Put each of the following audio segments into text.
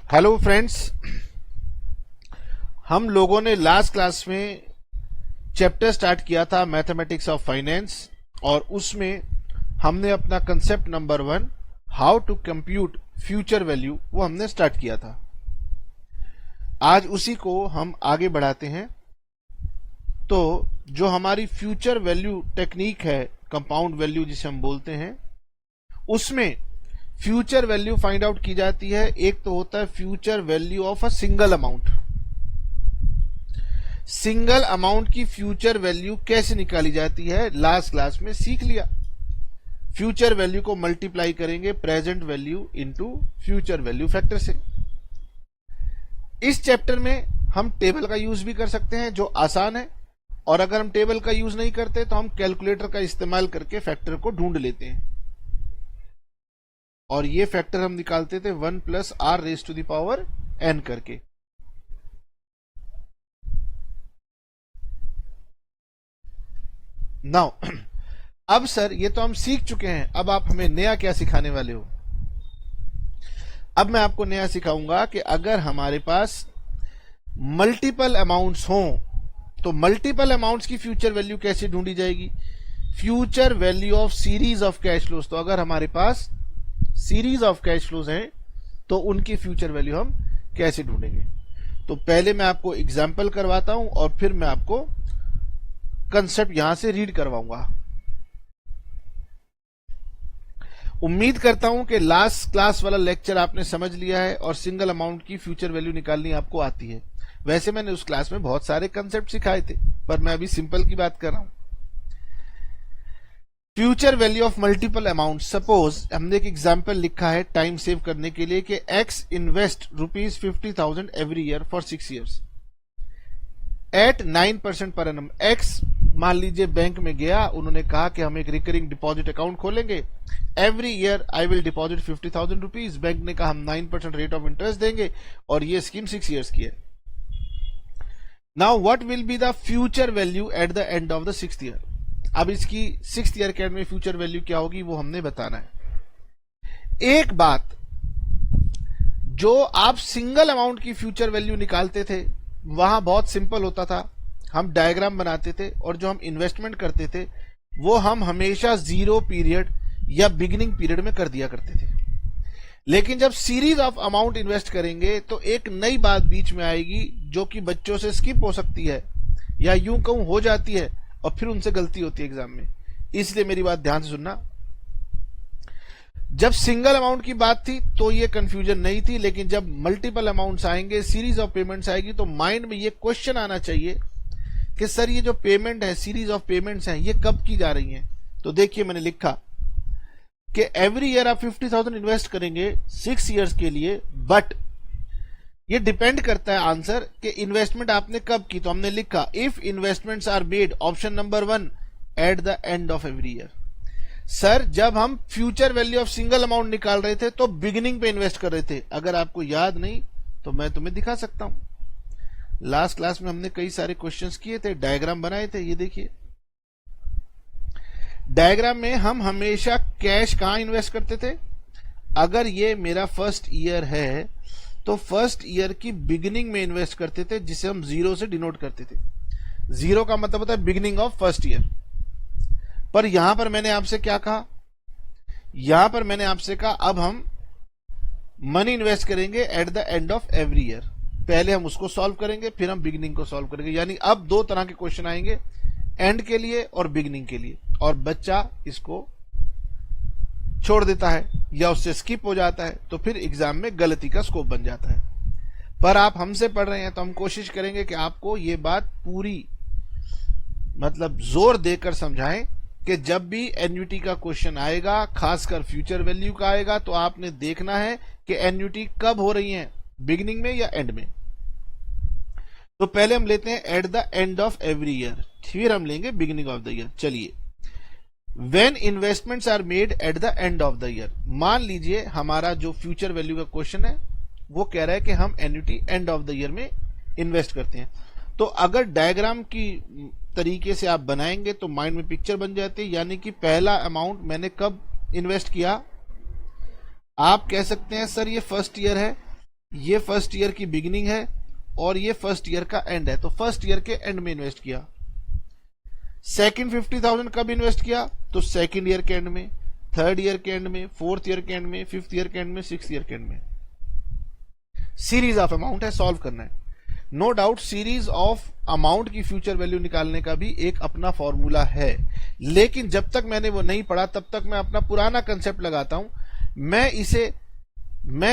Hello friends, हम लोगों ने लास्ट क्लास में चैप्टर स्टार्ट किया था मैथमेटिक्स ऑफ फाइनेंस और उसमें हमने अपना concept number 1 how to compute future value वो हमने स्टार्ट किया था। आज उसी को हम आगे बढ़ाते हैं। तो जो हमारी फ्यूचर वैल्यू टेक्निक है, कंपाउंड वैल्यू जिसे हम बोलते हैं, उसमें फ्यूचर वैल्यू फाइंड आउट की जाती है। एक तो होता है future value of a single amount. Single amount की फ्यूचर वैल्यू कैसे निकाली जाती है लास्ट क्लास में सीख लिया। फ्यूचर वैल्यू को मल्टीप्लाई करेंगे present value into future value factor से। इस चैप्टर में हम टेबल का यूज भी कर सकते हैं जो आसान है, और अगर हम टेबल का यूज नहीं करते तो हम कैलकुलेटर का इस्तेमाल करके फैक्टर को ढूंढ लेते हैं। और ये फैक्टर हम निकालते थे 1 plus are raise to the power N करके। नाउ अब सर ये तो हम सीख चुके हैं, अब आप हमें नया क्या सिखाने वाले हो? अब मैं आपको नया सिखाऊंगा कि अगर हमारे पास मल्टीपल अमाउंट्स हों तो मल्टीपल अमाउंट्स की फ्यूचर वैल्यू कैसे ढूंढी जाएगी। Future value of series of cash flows. तो अगर हमारे पास सीरीज ऑफ कैश फ्लोज हैं तो उनकी फ्यूचर वैल्यू हम कैसे ढूंढेंगे। तो पहले मैं आपको एग्जांपल करवाता हूं और फिर मैं आपको कंसेप्ट यहां से रीड करवाऊंगा। उम्मीद करता हूं कि लास्ट क्लास वाला लेक्चर आपने समझ लिया है और सिंगल अमाउंट की फ्यूचर वैल्यू निकालनी आपको आती है। वैसे मैंने उस क्लास में बहुत सारे कंसेप्ट सिखाए थे, पर मैं अभी सिंपल की बात कर रहा हूं। Future value of multiple amount. Suppose हमने एक एग्जांपल लिखा है टाइम सेव करने के लिए कि X invest ₹50,000 every year for 6 years at 9% per annum. X मान लीजिए बैंक में गया, उन्होंने कहा कि हम एक रिकरिंग डिपॉजिट अकाउंट खोलेंगे, every year I will deposit ₹50,000। Bank ने कहा हम 9% रेट ऑफ इंटरेस्ट देंगे और ये स्कीम 6 years की है। Now what will be the future value eight the end of the 6th year। अब इसकी 6th year के एंड में फ्यूचर वैल्यू क्या होगी वो हमने बताना है। एक बात, जो आप सिंगल अमाउंट की फ्यूचर वैल्यू निकालते थे वहां बहुत सिंपल होता था, हम डायग्राम बनाते थे और जो हम इन्वेस्टमेंट करते थे वो हम हमेशा 0 पीरियड या बिगिनिंग पीरियड में कर दिया करते थे। लेकिन जब सीरीज ऑफ अमाउंट इन्वेस्ट करेंगे तो एक नई बात बीच में आएगी जो कि बच्चों से स्किप हो सकती है या यूं कहूं हो जाती है और फिर उनसे गलती होती है एग्जाम में। इसलिए मेरी बात ध्यान से सुनना। जब सिंगल अमाउंट की बात थी तो ये कंफ्यूजन नहीं थी, लेकिन जब मल्टीपल अमाउंट्स आएंगे, सीरीज ऑफ पेमेंट्स आएगी, तो माइंड में ये क्वेश्चन आना चाहिए कि सर ये जो पेमेंट है, सीरीज ऑफ पेमेंट्स हैं, ये कब की जा रही हैं। तो देखिए मैंने लिखा कि एवरी ईयर आप 50,000 इन्वेस्ट करेंगे 6 years के लिए, बट ये डिपेंड करता है आंसर कि इन्वेस्टमेंट आपने कब की। तो हमने लिखा if investments are made, option number 1, at the end of every year. Sir जब हम future value of single amount निकाल रहे थे तो बिगिनिंग पे इन्वेस्ट कर रहे थे। अगर आपको याद नहीं तो मैं तुम्हें दिखा सकता हूं। लास्ट क्लास में हमने कई सारे क्वेश्चंस किए थे, डायग्राम बनाए थे। ये देखिए डायग्राम में हम हमेशा कैश कहां इन्वेस्ट करते थे। अगर ये मेरा फर्स्ट ईयर है तो फर्स्ट ईयर की बिगिनिंग में इन्वेस्ट करते थे, जिसे हम 0 से डिनोट करते थे। 0 का मतलब होता है बिगिनिंग ऑफ फर्स्ट ईयर। पर यहां पर मैंने आपसे क्या कहा, यहां पर मैंने आपसे कहा अब हम मनी इन्वेस्ट करेंगे eight the end of every year. पहले हम उसको सॉल्व करेंगे फिर हम बिगिनिंग को सॉल्व करेंगे। यानी अब 2 तरह के क्वेश्चन आएंगे, एंड के लिए और बिगिनिंग के लिए, और बच्चा इसको छोड़ देता है या उससे स्किप हो जाता है तो फिर एग्जाम में गलती का स्कोप बन जाता है। पर आप हमसे पढ़ रहे हैं तो हम कोशिश करेंगे कि आपको ये बात पूरी मतलब जोर देकर समझाएं कि जब भी एन्युटी का क्वेश्चन आएगा, खासकर फ्यूचर वैल्यू का आएगा, तो आपने देखना है कि एन्युटी कब हो रही है, बिगिनिंग में या एंड में। तो पहले हम लेते हैं eight the end of every year, फिर हम लेंगे बिगिनिंग ऑफ द ईयर। चलिए, When investments are made at the end of the year। मान लीजिए हमारा जो फ्यूचर वैल्यू का क्वेश्चन है वो कह रहा है कि हम annuity and of the year में इन्वेस्ट करते हैं। तो अगर डायग्राम की तरीके से आप बनाएंगे तो माइंड में पिक्चर बन जाती है। यानी कि पहला अमाउंट मैंने कब इन्वेस्ट किया, आप कह सकते हैं सर ये फर्स्ट ईयर है, ये फर्स्ट ईयर की बिगिनिंग है और ये फर्स्ट ईयर का एंड है, तो फर्स्ट ईयर के एंड में इन्वेस्ट किया। सेकंड 50,000 कब इन्वेस्ट किया? तो सेकंड ईयर के एंड में, थर्ड ईयर के एंड में, फोर्थ ईयर के एंड में, फिफ्थ ईयर के एंड में, सिक्स्थ ईयर के एंड में। सीरीज ऑफ अमाउंट है, सॉल्व करना है। No doubt series of amount की फ्यूचर वैल्यू निकालने का भी एक अपना फॉर्मूला है, लेकिन जब तक मैंने वो नहीं पढ़ा तब तक मैं अपना पुराना कंसेप्ट लगाता हूं। मैं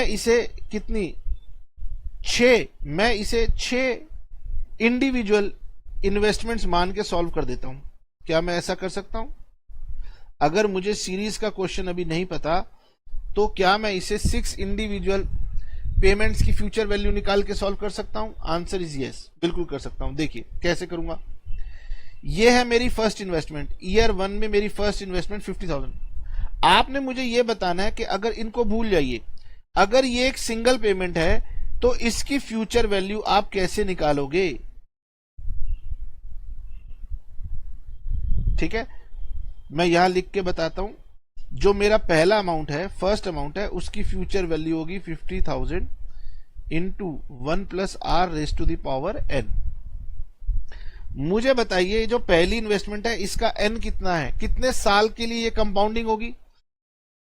इसे कितनी मैं इसे 6 इंडिविजुअल इन्वेस्टमेंट्स मान के सॉल्व कर देता हूं। क्या मैं ऐसा कर सकता हूं? अगर मुझे सीरीज का क्वेश्चन अभी नहीं पता तो क्या मैं इसे 6 इंडिविजुअल पेमेंट्स की फ्यूचर वैल्यू निकाल के सॉल्व कर सकता हूं? आंसर इज यस, बिल्कुल कर सकता हूं। देखिए कैसे करूंगा। ये है मेरी फर्स्ट इन्वेस्टमेंट, ईयर 1 में मेरी फर्स्ट इन्वेस्टमेंट 50,000। आपने मुझे ये बताना है कि अगर इनको भूल जाइए, अगर ये एक सिंगल पेमेंट है तो इसकी फ्यूचर वैल्यू आप कैसे निकालोगे? ठीक है, मैं यहां लिख के बताता हूं। जो मेरा पहला अमाउंट है, फर्स्ट अमाउंट है, उसकी फ्यूचर वैल्यू होगी 50,000 into 1 plus are raise to the power n। मुझे बताइए जो पहली इन्वेस्टमेंट है इसका n कितना है, कितने साल के लिए ये कंपाउंडिंग होगी?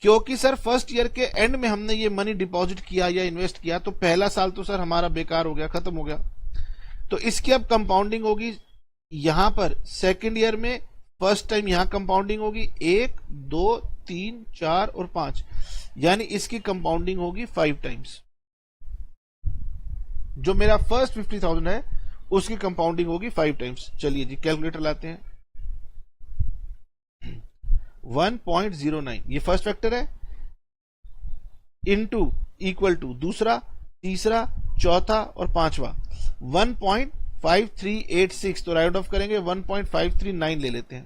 क्योंकि सर फर्स्ट ईयर के एंड में हमने ये मनी डिपॉजिट किया या इन्वेस्ट किया, तो पहला साल तो सर हमारा बेकार हो गया, खत्म हो गया। तो इसकी अब कंपाउंडिंग होगी यहां पर सेकेंड ईयर में, फर्स्ट टाइम यहां कंपाउंडिंग होगी 1, 2, 3, 4 और 5, यानी इसकी कंपाउंडिंग होगी 5 टाइम्स। जो मेरा फर्स्ट 50,000 है उसकी कंपाउंडिंग होगी 5 टाइम्स। चलिए जी कैलकुलेटर लाते हैं। 1.09 ये फर्स्ट फैक्टर है, इनटू इक्वल टू दूसरा, तीसरा, चौथा और पांचवा 1.5386, तो राइट ऑफ करेंगे 1.539 ले लेते हैं।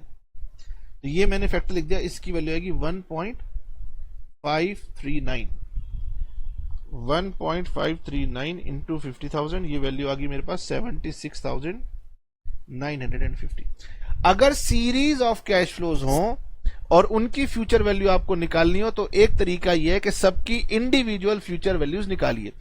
तो ये मैंने फैक्टर लिख दिया, इसकी वैल्यू आएगी 1.539। 1.539 इंटू 50,000, ये वैल्यू आ गई मेरे पास 76,950। अगर सीरीज ऑफ कैश फ्लोज हो और उनकी फ्यूचर वैल्यू आपको निकालनी हो तो एक तरीका यह है कि सबकी इंडिविजुअल फ्यूचर वैल्यूज निकालिए,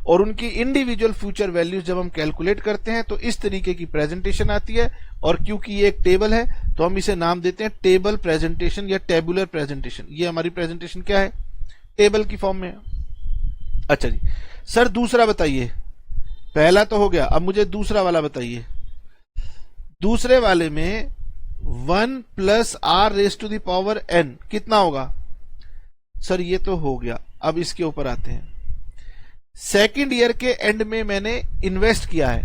और उनकी इंडिविजुअल फ्यूचर वैल्यूज जब हम कैलकुलेट करते हैं तो इस तरीके की प्रेजेंटेशन आती है। और क्योंकि ये एक टेबल है तो हम इसे नाम देते हैं टेबल प्रेजेंटेशन या टेबुलर प्रेजेंटेशन। ये हमारी प्रेजेंटेशन क्या है? टेबल की फॉर्म में है। अच्छा जी सर दूसरा बताइए, पहला तो हो गया, अब मुझे दूसरा वाला बताइए। दूसरे वाले में 1 plus are raise to the power n कितना होगा? सर ये तो हो गया। अब इसके ऊपर आते हैं। सेकेंड ईयर के एंड में मैंने इन्वेस्ट किया है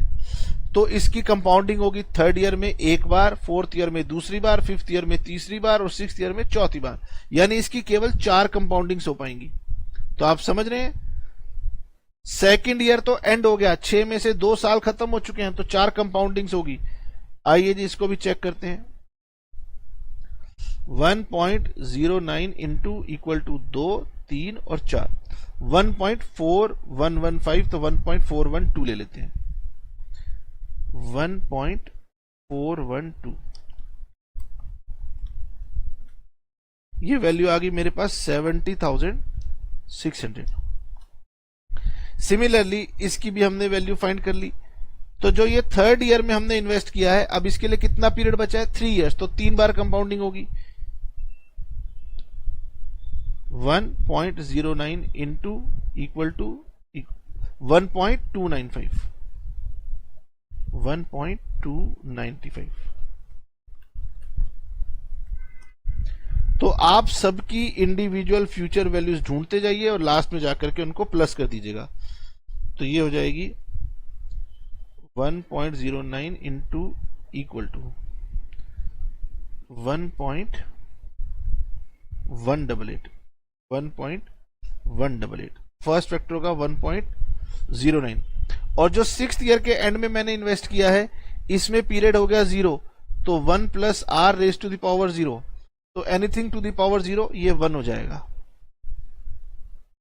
तो इसकी कंपाउंडिंग होगी थर्ड ईयर में एक बार, फोर्थ ईयर में दूसरी बार, फिफ्थ ईयर में तीसरी बार और सिक्स्थ ईयर में चौथी बार, यानी इसकी केवल 4 कंपाउंडिंग्स हो पाएंगी। तो आप समझ रहे हैं, सेकेंड ईयर तो एंड हो गया, 6 में से 2 साल खत्म हो चुके हैं, तो 4 कंपाउंडिंग्स होगी। आइए जी इसको भी चेक करते हैं। 1.09 इंटू इक्वल टू 2, 3 और 4, 1.4115, तो 1.412 ले लेते हैं। 1.412 ये वैल्यू आ गई मेरे पास 70,600। सिमिलरली इसकी भी हमने वैल्यू फाइंड कर ली। तो जो ये थर्ड ईयर में हमने इन्वेस्ट किया है, अब इसके लिए कितना पीरियड बचा है? 3 इयर्स, तो 3 बार कंपाउंडिंग होगी। 1.09 इंटू इक्वल टू 1.295, 1.295। तो आप सबकी इंडिविजुअल फ्यूचर वैल्यूज ढूंढते जाइए और लास्ट में जाकर के उनको प्लस कर दीजिएगा। तो ये हो जाएगी 1.09 into equal to 1.188, first factor होगा 1.09। और जो सिक्स्थ ईयर के एंड में मैंने इन्वेस्ट किया है इसमें पीरियड हो गया 0, तो 1 plus are raise to the power 0, तो एनीथिंग टू द पावर 0 ये 1 हो जाएगा।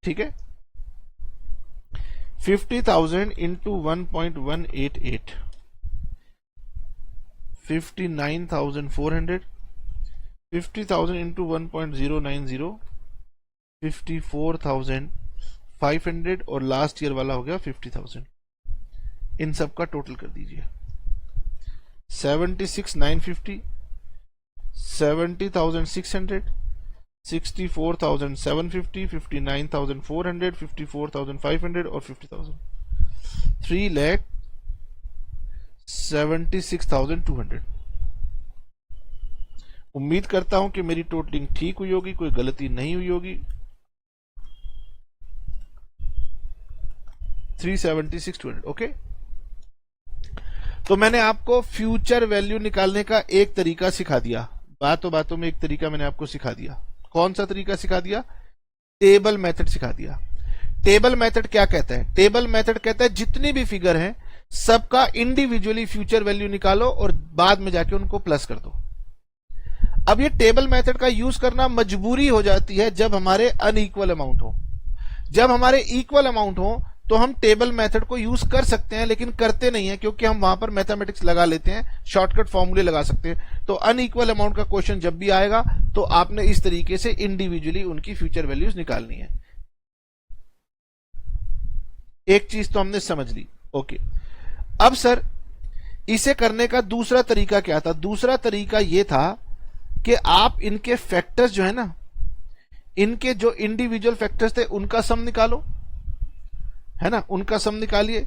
ठीक है, 50,000 इंटू 1.188, 59,400, 50,000 इंटू 1.090, 54,500 500 और लास्ट ईयर वाला हो गया 50,000। इन सब का टोटल कर दीजिए। 76,950, 70,600, 64,750, 59,400, 54,500 और 50,000। 3,76,200। उम्मीद करता हूं कि मेरी टोटलिंग ठीक हुई होगी, कोई गलती नहीं हुई होगी। 376,200। ओके, तो मैंने आपको फ्यूचर वैल्यू निकालने का एक तरीका सिखा दिया। बातों बातों में एक तरीका मैंने आपको सिखा दिया। कौन सा तरीका सिखा दिया? टेबल मेथड सिखा दिया। टेबल मेथड क्या कहता है? टेबल मेथड कहता है जितनी भी फिगर हैं सबका इंडिविजुअली फ्यूचर वैल्यू निकालो और बाद में जाके उनको प्लस कर दो। अब ये टेबल मेथड का यूज करना मजबूरी हो जाती है जब हमारे अनइक्वल अमाउंट हो। जब हमारे इक्वल अमाउंट हो तो हम टेबल मेथड को यूज कर सकते हैं, लेकिन करते नहीं है क्योंकि हम वहां पर मैथमेटिक्स लगा लेते हैं, शॉर्टकट फॉर्मूले लगा सकते हैं। तो अनइक्वल अमाउंट का क्वेश्चन जब भी आएगा तो आपने इस तरीके से इंडिविजुअली उनकी फ्यूचर वैल्यूज निकालनी है। एक चीज तो हमने समझ ली। ओके, अब सर इसे करने का दूसरा तरीका क्या था? दूसरा तरीका यह था कि आप इनके फैक्टर्स जो है ना, इनके जो इंडिविजुअल फैक्टर्स थे उनका सम निकालो, है ना, उनका सम निकालिए।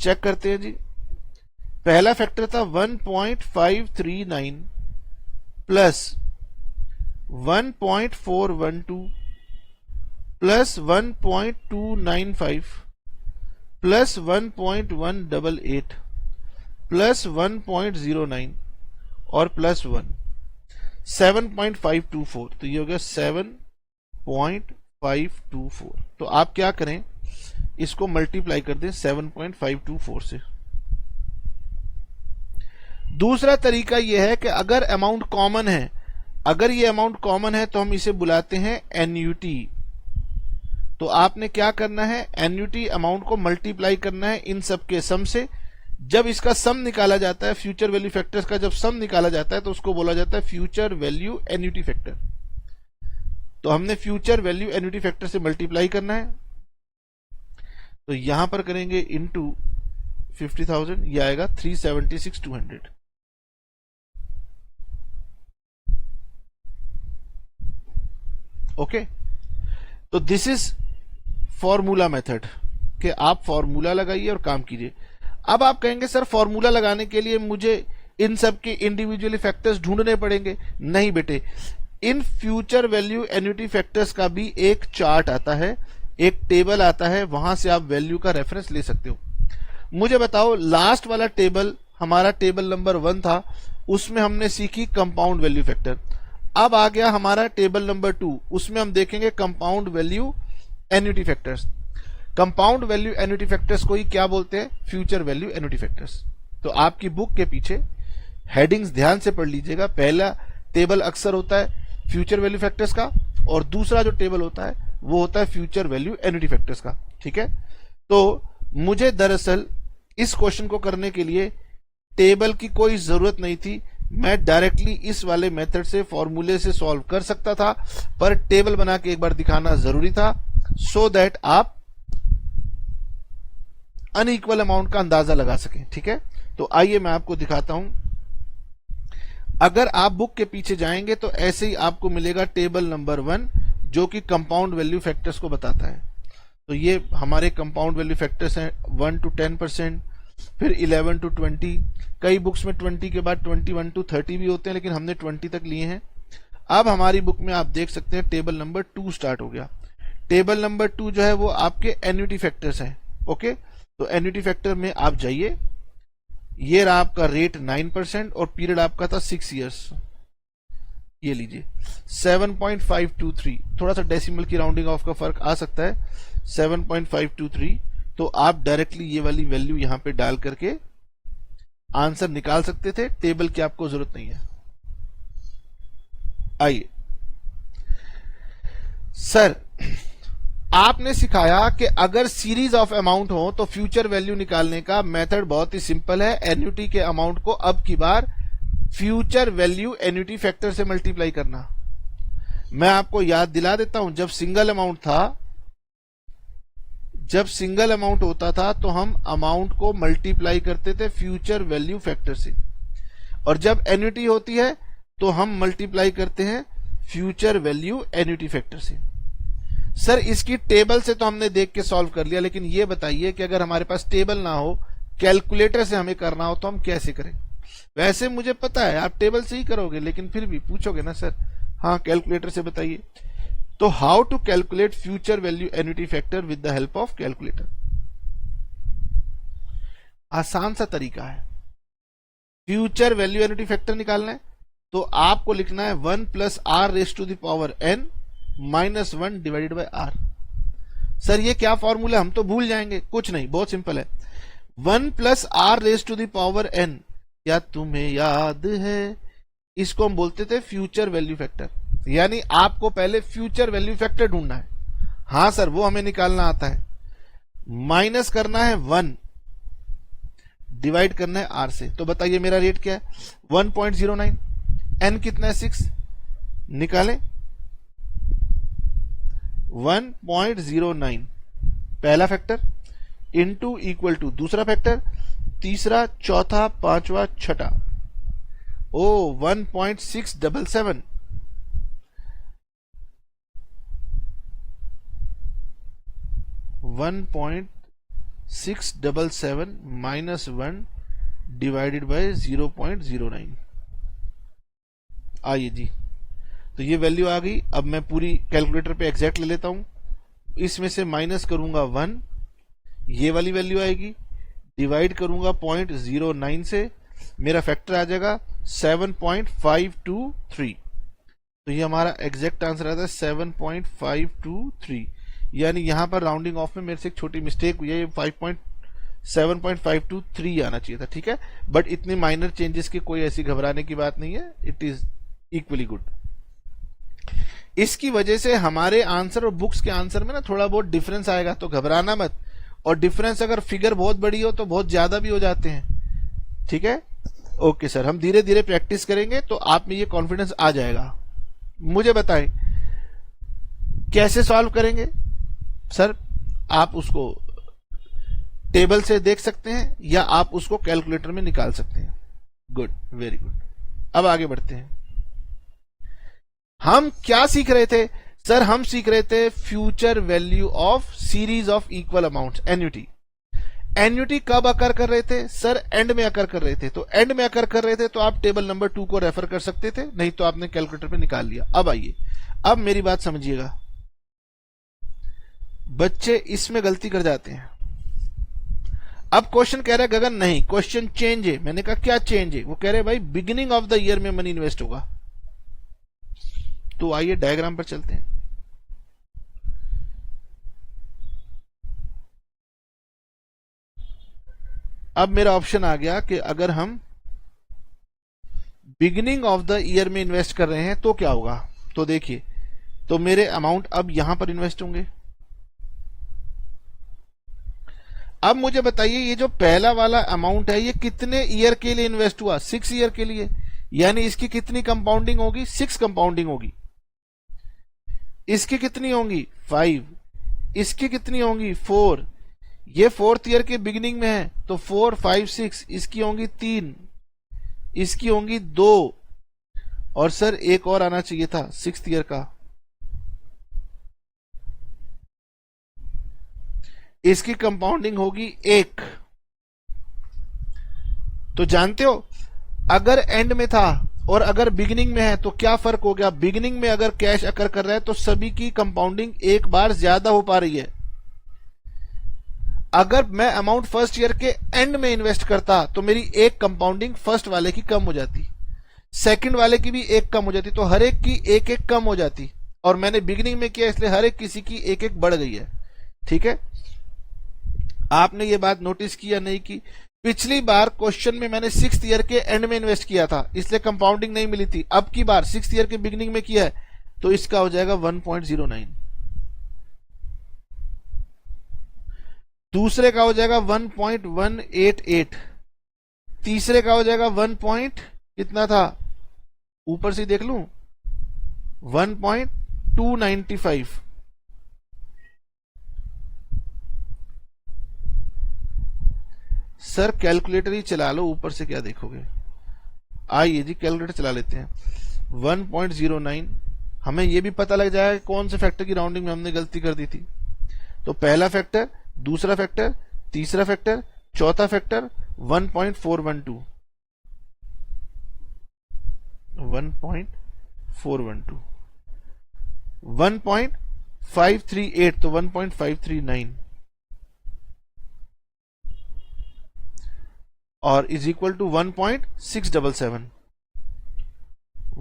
चेक करते हैं जी। पहला फैक्टर था 1.539 प्लस 1.412 प्लस 1.295 प्लस 1.188 प्लस 1.09 और प्लस 1, 7.524। तो ये हो गया 7.524। तो आप क्या करें, इसको मल्टीप्लाई कर दें 7.524 से। दूसरा तरीका यह है कि अगर अमाउंट कॉमन है, अगर ये अमाउंट कॉमन है तो हम इसे बुलाते हैं एन्युटी। तो आपने क्या करना है, एन्युटी अमाउंट को मल्टीप्लाई करना है इन सब के सम से। जब इसका सम निकाला जाता है, फ्यूचर वैल्यू फैक्टर्स का जब सम निकाला जाता है तो उसको बोला जाता है फ्यूचर वैल्यू एन्युटी फैक्टर। तो हमने फ्यूचर वैल्यू एन्युटी फैक्टर से मल्टीप्लाई करना है, तो यहां पर करेंगे इनटू 50,000, ये आएगा 376,200। ओके, तो दिस इज फॉर्मूला मेथड कि आप फॉर्मूला लगाइए और काम कीजिए। अब आप कहेंगे सर फॉर्मूला लगाने के लिए मुझे इन सब के इंडिविजुअली फैक्टर्स ढूंढने पड़ेंगे। नहीं बेटे, in future value annuity factors का भी एक चार्ट आता है, एक टेबल आता है, वहां से आप वैल्यू का रेफरेंस ले सकते हो। मुझे बताओ, लास्ट वाला टेबल हमारा टेबल नंबर 1 था, उसमें हमने सीखी कंपाउंड वैल्यू फैक्टर। अब आ गया हमारा टेबल नंबर 2, उसमें हम देखेंगे compound value annuity factors. Compound value annuity factors को ही क्या बोलते हैं? Future value annuity factors. तो आपकी बुक के पीछे हेडिंग्स ध्यान से पढ़ लीजिएगा। पहला टेबल अक्सर होता है फ्यूचर वैल्यू फैक्टर्स का, और दूसरा जो टेबल होता है वो होता है फ्यूचर वैल्यू एन्युटी फैक्टर्स का। ठीक है, तो मुझे दरअसल इस क्वेश्चन को करने के लिए टेबल की कोई जरूरत नहीं थी, मैं डायरेक्टली इस वाले मेथड से, फॉर्मूले से सॉल्व कर सकता था, पर टेबल बना के एक बार दिखाना जरूरी था सो दैट आप अनइक्वल अमाउंट का अंदाजा लगा सकें। ठीक है, तो आइए मैं आपको दिखाता हूं। अगर आप बुक के पीछे जाएंगे तो ऐसे ही आपको मिलेगा टेबल नंबर 1 जो कि कंपाउंड वैल्यू फैक्टर्स को बताता है। तो ये हमारे कंपाउंड वैल्यू फैक्टर्स हैं 1 to 10%, फिर 11 to 20, कई बुक्स में 20 के बाद 21 to 30 भी होते हैं, लेकिन हमने 20 तक लिए हैं। अब हमारी बुक में आप देख सकते हैं टेबल नंबर 2 स्टार्ट हो गया। टेबल नंबर 2 जो है वो आपके एन्युटी फैक्टर्स हैं। ओके, तो एन्युटी फैक्टर में आप जाइए, ये रहा आपका रेट 9% और पीरियड आपका था 6 इयर्स। ये लीजिए 7.523, थोड़ा सा डेसिमल की राउंडिंग ऑफ का फर्क आ सकता है, 7.523। तो आप डायरेक्टली ये वाली वैल्यू यहां पे डाल करके आंसर निकाल सकते थे, टेबल की आपको जरूरत नहीं है। आइए सर, आपने सिखाया कि अगर सीरीज ऑफ अमाउंट हो तो फ्यूचर वैल्यू निकालने का मेथड बहुत ही सिंपल है। एन्युटी के अमाउंट को अब की बार फ्यूचर वैल्यू एन्युटी फैक्टर से मल्टीप्लाई करना। मैं आपको याद दिला देता हूं, जब सिंगल अमाउंट था जब सिंगल अमाउंट होता था तो हम अमाउंट को मल्टीप्लाई करते थे फ्यूचर वैल्यू फैक्टर से, और जब एन्युटी होती है तो हम मल्टीप्लाई करते हैं फ्यूचर वैल्यू एन्युटी फैक्टर से। सर इसकी टेबल से तो हमने देख के सॉल्व कर लिया, लेकिन ये बताइए कि अगर हमारे पास टेबल ना हो, कैलकुलेटर से हमें करना हो, तो हम कैसे करें? वैसे मुझे पता है आप टेबल से ही करोगे, लेकिन फिर भी पूछोगे ना सर, हाँ कैलकुलेटर से बताइए। तो how to calculate future value annuity factor with the help of calculator? आसान सा तरीका है। फ्यूचर वैल्यू एन्युटी फैक्टर निकालना है तो आपको लिखना है 1 plus r raise to the power n minus 1 divided by r. Sir ये क्या फॉर्मूला, हम तो भूल जाएंगे। कुछ नहीं, बहुत सिंपल है। 1 plus r raise to the power n, क्या तुम्हें याद है, इसको हम बोलते थे फ्यूचर वैल्यू फैक्टर। यानी आपको पहले फ्यूचर वैल्यू फैक्टर ढूंढना है। हाँ सर वो हमें निकालना आता है। माइनस करना है 1, डिवाइड करना है आर से। तो बताइए मेरा रेट क्या है? 1.09। एन कितना है? 6। निकालें 1.09 पहला फैक्टर इनटू इक्वल टू दूसरा फैक्टर, तीसरा, चौथा, पांचवा, छठा। ओ 1.677। 1.677 माइनस 1 डिवाइडेड बाय 0.09। आइए जी, तो ये वैल्यू आ गई। अब मैं पूरी कैलकुलेटर पे एग्जैक्ट ले लेता हूं। इसमें से माइनस करूंगा 1, ये वाली वैल्यू आएगी, डिवाइड करूंगा 0.09 से, मेरा फैक्टर आ जाएगा 7.523। तो ये हमारा एग्जैक्ट आंसर आता है 7.523। यानी यहां पर राउंडिंग ऑफ में मेरे से एक छोटी मिस्टेक हुई है, ये 7.523 आना चाहिए था। ठीक है, बट इतनी माइनर चेंजेस की कोई ऐसी घबराने की बात नहीं है, इट इज इक्वली गुड। इसकी वजह से हमारे आंसर और बुक्स के आंसर में ना थोड़ा बहुत डिफरेंस आएगा, तो घबराना मत। और डिफरेंस अगर फिगर बहुत बड़ी हो तो बहुत ज्यादा भी हो जाते हैं। ठीक है, ओके सर, हम धीरे धीरे प्रैक्टिस करेंगे तो आप में ये कॉन्फिडेंस आ जाएगा। मुझे बताएं कैसे सॉल्व करेंगे? सर आप उसको टेबल से देख सकते हैं या आप उसको कैलकुलेटर में निकाल सकते हैं। Good, very good. अब आगे बढ़ते हैं। हम क्या सीख रहे थे? सर हम सीख रहे थे future value of series of equal amounts, annuity. Annuity कब अकर कर रहे थे? सर एंड में अकर कर रहे थे। तो एंड में अकर कर रहे थे तो आप टेबल नंबर 2 को रेफर कर सकते थे, नहीं तो आपने कैलकुलेटर पे निकाल लिया। अब आइए, अब मेरी बात समझिएगा। बच्चे इसमें गलती कर जाते हैं। अब क्वेश्चन कह रहा है गगन नहीं, क्वेश्चन चेंज है। मैंने कहा क्या चेंज है? वो कह रहे भाई बिगिनिंग ऑफ द ईयर में मनी इन्वेस्ट होगा। तो आइए डायग्राम पर चलते हैं। अब मेरा ऑप्शन आ गया कि अगर हम बिगिनिंग ऑफ द ईयर में इन्वेस्ट कर रहे हैं तो क्या होगा। तो देखिए, तो मेरे अमाउंट अब यहां पर इन्वेस्ट होंगे। अब मुझे बताइए ये जो पहला वाला अमाउंट है ये कितने ईयर के लिए इन्वेस्ट हुआ? 6 ईयर के लिए। यानी इसकी कितनी कंपाउंडिंग होगी? 6 कंपाउंडिंग होगी। इसकी कितनी होंगी? 5। इसकी कितनी होंगी? 4। ये 4th ईयर के बिगिनिंग में है तो 4, 5, 6। इसकी होंगी 3, इसकी होंगी 2, और सर एक और आना चाहिए था 6th ईयर का। इसकी कंपाउंडिंग होगी 1। तो जानते हो अगर एंड में था और अगर बिगिनिंग में है तो क्या फर्क हो गया? बिगिनिंग में अगर कैश अकर कर रहा है तो सभी की कंपाउंडिंग एक बार ज्यादा हो पा रही है। अगर मैं अमाउंट फर्स्ट ईयर के एंड में इन्वेस्ट करता तो मेरी एक कंपाउंडिंग फर्स्ट वाले की कम हो जाती, सेकंड वाले की भी एक कम हो जाती, तो हर एक की एक एक कम हो जाती। और मैंने बिगिनिंग में किया इसलिए हर एक किसी की एक एक बढ़ गई है। ठीक है, आपने ये बात नोटिस की या नहीं की? पिछली बार क्वेश्चन में मैंने 6th ईयर के एंड में इन्वेस्ट किया था इसलिए कंपाउंडिंग नहीं मिली थी। अब की बार 6th ईयर के बिगिनिंग में किया है तो इसका हो जाएगा 1.09। दूसरे का हो जाएगा 1.188। तीसरे का हो जाएगा 1. कितना था? ऊपर से देख लूं, 1.295। सर कैलकुलेटर ही चला लो, ऊपर से क्या देखोगे। आइए जी कैलकुलेटर चला लेते हैं। 1.09, हमें यह भी पता लग जाएगा कौन से फैक्टर की राउंडिंग में हमने गलती कर दी थी। तो पहला फैक्टर, दूसरा फैक्टर, तीसरा फैक्टर, चौथा फैक्टर 1.412, 1.412, 1.538 तो 1.539 और इज इक्वल टू 1.677,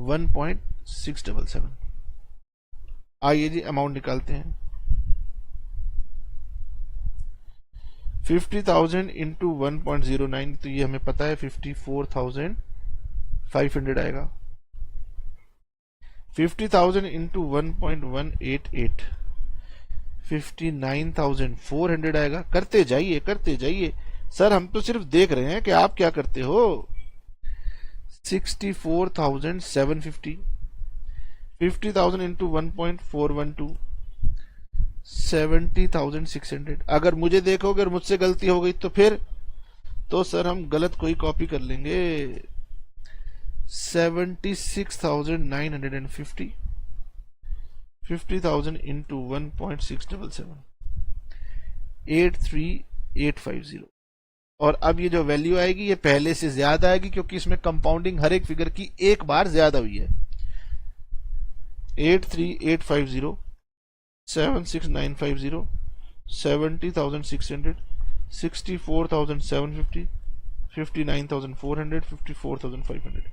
1.677। आइए जी अमाउंट निकालते हैं। 50,000 इंटू 1.09 तो ये हमें पता है 54,500 आएगा। 50,000 इंटू 1.188 59,400 आएगा। करते जाइए करते जाइए सर, हम तो सिर्फ देख रहे हैं कि आप क्या करते हो। 64,750, 50,000 इंटू 1.412 70,600। अगर मुझे देखोगे और मुझसे गलती हो गई तो फिर तो सर हम गलत कोई कॉपी कर लेंगे। 76,950, 50,000 इंटू 1.677 83,850। और अब ये जो वैल्यू आएगी ये पहले से ज्यादा आएगी क्योंकि इसमें कंपाउंडिंग हर एक फिगर की एक बार ज्यादा हुई है। 83,850, 76,950, 70,600, 64,750, 59,400, 54,500,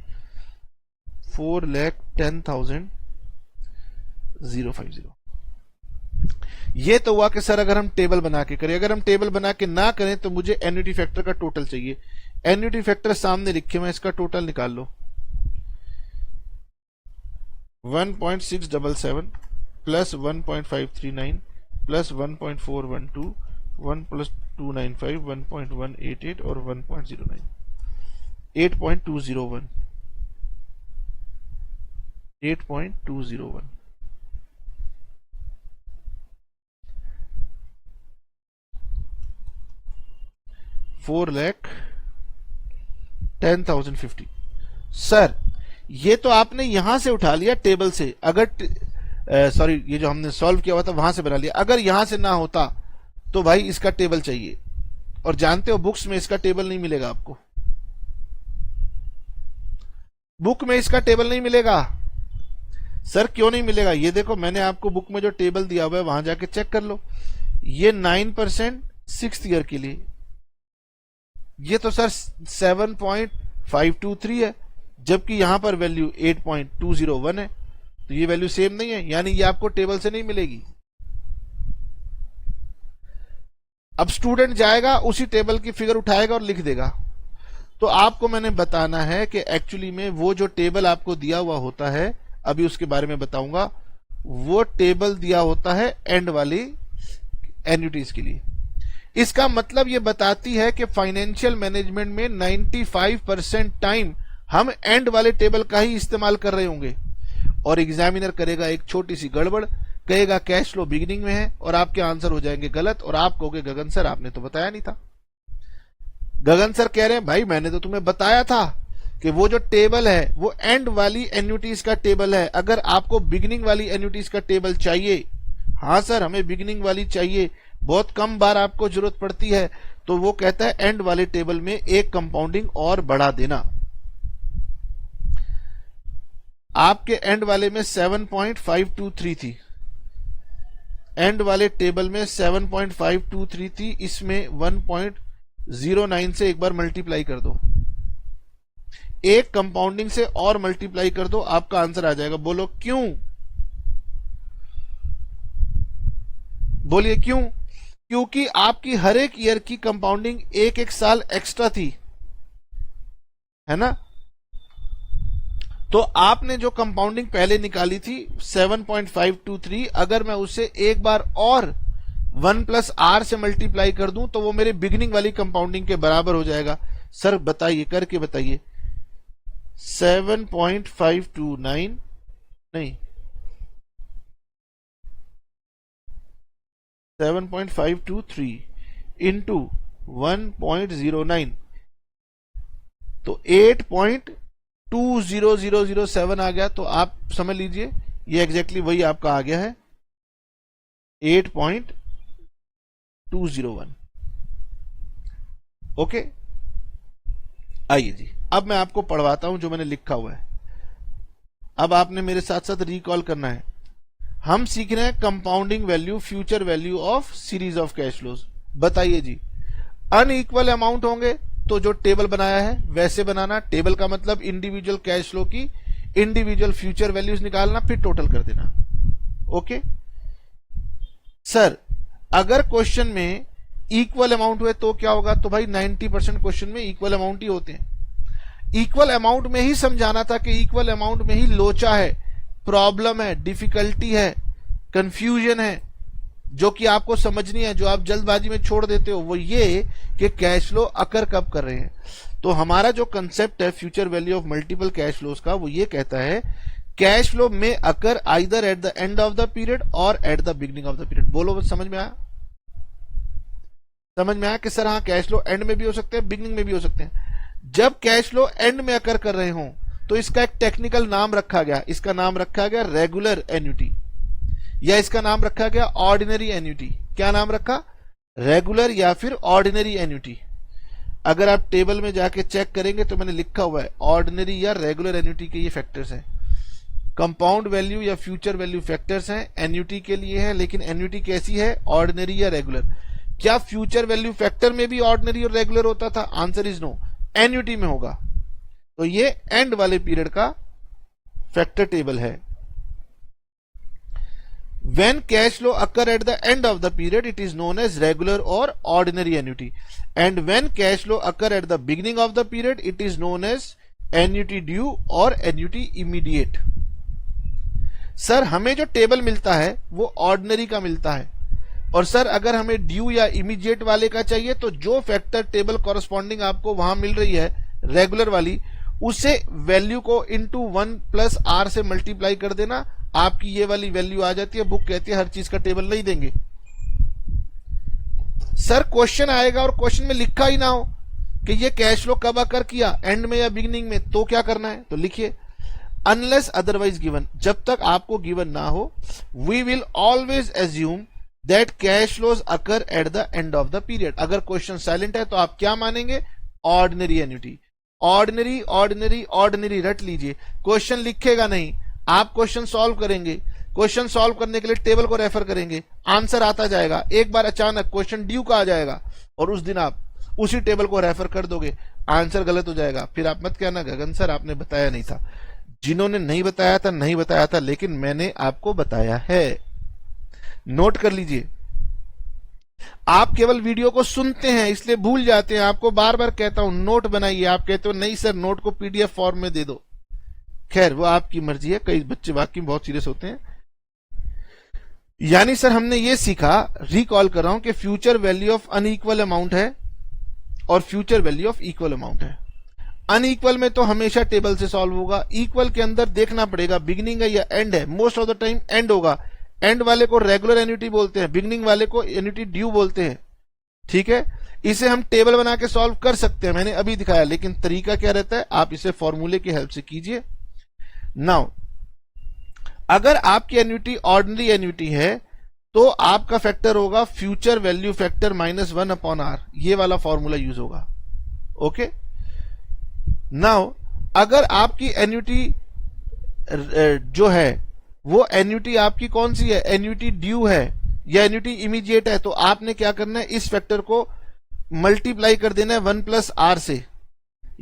4,10,050। ये तो हुआ कि सर अगर हम टेबल बना के करें। अगर हम टेबल बना के ना करें तो मुझे एन्युटी फैक्टर का टोटल चाहिए। एन्युटी फैक्टर सामने लिखे मैं, इसका टोटल निकाल लो। 1.677 प्लस 1.539 प्लस 1.412 1 प्लस 295 1.188 और 1.09 8.201 8.201। $4,10,050। सर ये तो आपने यहां से उठा लिया टेबल से, अगर सॉरी ये जो हमने सॉल्व किया हुआ था वहां से बना लिया। अगर यहां से ना होता तो भाई इसका टेबल चाहिए, और जानते हो बुक्स में इसका टेबल नहीं मिलेगा आपको। बुक में इसका टेबल नहीं मिलेगा। सर क्यों नहीं मिलेगा? ये देखो मैंने आपको बुक में जो टेबल दिया हुआ है वहां जाके चेक कर लो। ये 9% 6th ईयर के लिए, ये तो सर 7.523 है, जबकि यहां पर वैल्यू 8.201 है। तो ये वैल्यू सेम नहीं है, यानी ये आपको टेबल से नहीं मिलेगी। अब स्टूडेंट जाएगा उसी टेबल की फिगर उठाएगा और लिख देगा। तो आपको मैंने बताना है कि एक्चुअली में वो जो टेबल आपको दिया हुआ होता है, अभी उसके बारे में बताऊंगा, वो टेबल दिया होता है एंड वाली एन्युटीज के लिए। इसका मतलब ये बताती है कि फाइनेंशियल मैनेजमेंट में 95% टाइम हम एंड वाले टेबल का ही इस्तेमाल कर रहे होंगे, और एग्जामिनर करेगा एक छोटी सी गड़बड़, कहेगा कैश फ्लो बिगिनिंग में है, और आपके आंसर हो जाएंगे गलत, और आप कहोगे गगन सर आपने तो बताया नहीं था। गगन सर कह रहे हैं भाई मैंने तो तुम्हें बताया था कि वो जो टेबल है वो एंड वाली एन्युटीज का टेबल है। अगर आपको बिगिनिंग वाली एन्युटीज का टेबल चाहिए, हाँ सर हमें बिगिनिंग वाली चाहिए, बहुत कम बार आपको जरूरत पड़ती है, तो वो कहता है एंड वाले टेबल में एक कंपाउंडिंग और बढ़ा देना। आपके एंड वाले में 7.523 थी, एंड वाले टेबल में 7.523 थी, इसमें 1.09 से एक बार मल्टीप्लाई कर दो, एक कंपाउंडिंग से और मल्टीप्लाई कर दो, आपका आंसर आ जाएगा। बोलो क्यों? बोलिए क्यों? क्योंकि आपकी हर एक ईयर की कंपाउंडिंग एक एक साल एक्स्ट्रा थी, है ना। तो आपने जो कंपाउंडिंग पहले निकाली थी 7.523, अगर मैं उसे एक बार और 1 प्लस आर से मल्टीप्लाई कर दूं तो वो मेरे बिगिनिंग वाली कंपाउंडिंग के बराबर हो जाएगा। सर बताइए, करके बताइए। 7.529 नहीं 7.523 इंटू 1.09, तो 8.20007 आ गया। तो आप समझ लीजिए ये एग्जैक्टली वही आपका आ गया है 8.201। ओके, आइए जी, अब मैं आपको पढ़वाता हूं जो मैंने लिखा हुआ है। अब आपने मेरे साथ साथ रिकॉल करना है। हम सीख रहे हैं compounding value, future value of series of cash flows. बताइए जी, अनइक्वल अमाउंट होंगे तो जो टेबल बनाया है वैसे बनाना। टेबल का मतलब इंडिविजुअल कैश फ्लो की इंडिविजुअल फ्यूचर वैल्यूज निकालना, फिर टोटल कर देना। ओके सर, अगर क्वेश्चन में इक्वल अमाउंट हुए तो क्या होगा? तो भाई 90% क्वेश्चन में इक्वल अमाउंट ही होते हैं। इक्वल अमाउंट में ही समझाना था कि इक्वल अमाउंट में ही लोचा है, प्रॉब्लम है, डिफिकल्टी है, कंफ्यूजन है, जो कि आपको समझनी है, जो आप जल्दबाजी में छोड़ देते हो। वो ये कि कैश फ्लो अकर कब कर रहे हैं। तो हमारा जो कंसेप्ट है future value of multiple cash flows का, वो ये कहता है कैश फ्लो में occur either at the end of the period और at the beginning of the period. बोलो, समझ में आया? समझ में आया कि सर हाँ, कैश फ्लो एंड में भी हो सकते हैं, बिगिनिंग में भी हो सकते हैं। जब कैश फ्लो एंड में अकर कर रहे हो तो इसका एक टेक्निकल नाम रखा गया। इसका नाम रखा गया रेगुलर एन्युटी, या इसका नाम रखा गया ऑर्डिनरी एन्युटी। क्या नाम रखा? रेगुलर या फिर ऑर्डिनरी एन्युटी। अगर आप टेबल में जाके चेक करेंगे तो मैंने लिखा हुआ है ऑर्डिनरी या रेगुलर एन्युटी के ये फैक्टर्स हैं। कंपाउंड वैल्यू या फ्यूचर वैल्यू फैक्टर्स हैं, एन्युटी के लिए है। लेकिन एन्युटी कैसी है? ऑर्डिनरी या रेगुलर। क्या फ्यूचर वैल्यू फैक्टर में भी ऑर्डिनरी और रेगुलर होता था? आंसर इज नो, एन्युटी में होगा। तो ये एंड वाले पीरियड का फैक्टर टेबल है। When cash flow occur at the end of the period, it is known as regular or ordinary annuity. And when cash flow occur at the beginning of the period, it is known as annuity due or annuity immediate. Sir, हमें जो table मिलता है वो ordinary का मिलता है, और sir अगर हमें ड्यू या इमीडिएट वाले का चाहिए तो जो फैक्टर टेबल कॉरस्पॉन्डिंग आपको वहां मिल रही है रेगुलर वाली, उसे वैल्यू को इंटू 1+r से मल्टीप्लाई कर देना, आपकी ये वाली वैल्यू आ जाती है। बुक कहती है हर चीज का टेबल नहीं देंगे। सर क्वेश्चन आएगा और क्वेश्चन में लिखा ही ना हो कि ये कैश फ्लो कब अकर किया, एंड में या बिगिनिंग में, तो क्या करना है? तो लिखिए अनलेस अदरवाइज गिवन। जब तक आपको गिवन ना हो, we will always assume that cash flows occur at the end of the period. अगर क्वेश्चन साइलेंट है तो आप क्या मानेंगे? Ordinary annuity. Ordinary ordinary ordinary रट लीजिए। क्वेश्चन लिखेगा नहीं, आप क्वेश्चन सॉल्व करेंगे। क्वेश्चन सॉल्व करने के लिए टेबल को रेफर करेंगे, आंसर आता जाएगा। एक बार अचानक क्वेश्चन ड्यू का आ जाएगा और उस दिन आप उसी टेबल को रेफर कर दोगे, आंसर गलत हो जाएगा। फिर आप मत कहना गगन सर आपने बताया नहीं था। जिन्होंने नहीं बताया था नहीं बताया था, लेकिन मैंने आपको बताया है। नोट कर लीजिए। आप केवल वीडियो को सुनते हैं इसलिए भूल जाते हैं। आपको बार बार कहता हूं नोट बनाइए। आप कहते हो नहीं सर नोट को पीडीएफ फॉर्म में दे दो। खैर वो आपकी मर्जी है, कई बच्चे वाकई बहुत सीरियस होते हैं। यानी सर हमने ये सीखा, रिकॉल कर रहा हूं कि future value of unequal amount है और future value of equal amount है। अनइक्वल में तो हमेशा टेबल से सॉल्व होगा। इक्वल के अंदर देखना पड़ेगा बिगिनिंग है या एंड है। Most of the time and होगा। एंड वाले को रेगुलर एन्युटी बोलते हैं, बिगिनिंग वाले को एन्युटी ड्यू बोलते हैं। ठीक है, इसे हम टेबल बना के सॉल्व कर सकते हैं, मैंने अभी दिखाया। लेकिन तरीका क्या रहता है, आप इसे फॉर्मूले की हेल्प से कीजिए। नाउ अगर आपकी एन्युटी ऑर्डिनरी एन्युटी है तो आपका फैक्टर होगा फ्यूचर वैल्यू फैक्टर -1/r। ये वाला फॉर्मूला यूज होगा। ओके, नाउ अगर आपकी एन्युटी जो है वो एन्युटी आपकी कौन सी है? एन्युटी ड्यू है या एन्युटी इमीडिएट है, तो आपने क्या करना है, इस फैक्टर को मल्टीप्लाई कर देना है 1+r से।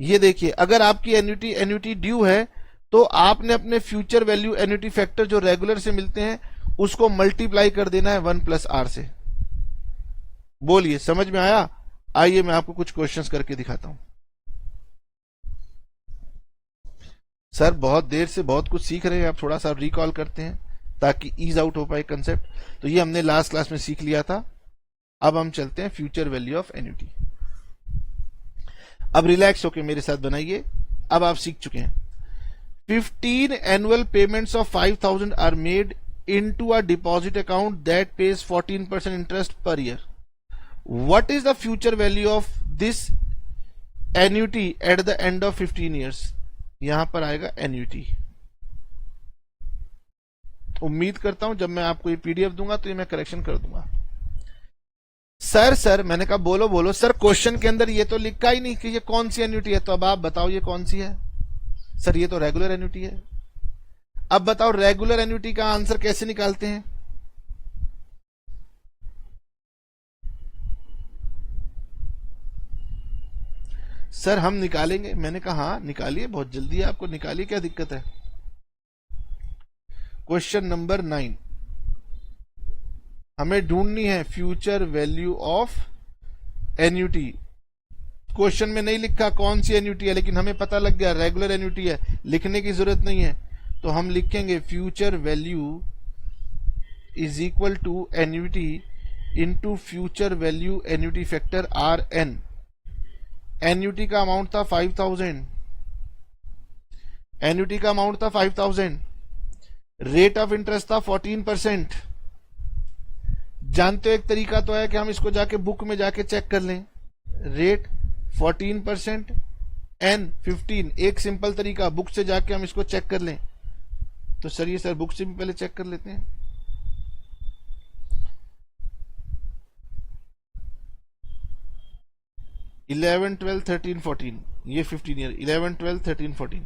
ये देखिए, अगर आपकी एन्युटी ड्यू है तो आपने अपने फ्यूचर वैल्यू एन्युटी फैक्टर जो रेगुलर से मिलते हैं उसको मल्टीप्लाई कर देना है 1+r से। बोलिए समझ में आया? आइए मैं आपको कुछ क्वेश्चंस करके दिखाता हूं। सर बहुत देर से बहुत कुछ सीख रहे हैं, आप थोड़ा सा रिकॉल करते हैं ताकि ईज आउट हो पाए कंसेप्ट। तो ये हमने लास्ट क्लास में सीख लिया था। अब हम चलते हैं फ्यूचर वैल्यू ऑफ एन्युटी। अब रिलैक्स होके मेरे साथ बनाइए। अब आप सीख चुके हैं। 15 annual payments of 5,000 are made into a deposit account that pays 14% interest per year. What is the future value of this annuity eight the end of 15 years? यहां पर आएगा एन्यूटी। उम्मीद करता हूं जब मैं आपको ये पीडीएफ दूंगा तो ये मैं करेक्शन कर दूंगा। सर मैंने कहा बोलो बोलो सर, क्वेश्चन के अंदर ये तो लिखा ही नहीं कि ये कौन सी एन्यूटी है, तो अब आप बताओ ये कौन सी है? सर ये तो रेगुलर एन्यूटी है। अब बताओ रेगुलर एन्यूटी का आंसर कैसे निकालते हैं? सर हम निकालेंगे। मैंने कहा हाँ निकालिए, बहुत जल्दी है, आपको निकालिए, क्या दिक्कत है। क्वेश्चन नंबर 9 हमें ढूंढनी है future value of annuity. Question में नहीं लिखा कौन सी एन्यूटी है, लेकिन हमें पता लग गया रेगुलर एन्यूटी है, लिखने की जरूरत नहीं है। तो हम लिखेंगे future value is equal to annuity into future value annuity factor RN। Annuity का अमाउंट था 5000, एन्यूटी का अमाउंट था 5000, रेट ऑफ इंटरेस्ट था 14%। जानते हो एक तरीका तो है कि हम इसको जाके बुक में जाके चेक कर लें। रेट 14%, N 15, एक सिंपल तरीका, बुक से जाके हम इसको चेक कर लें। तो सर ये सर बुक से भी पहले चेक कर लेते हैं। इलेवन 12 13 14, ये 15 ईयर, 11 12 13 14,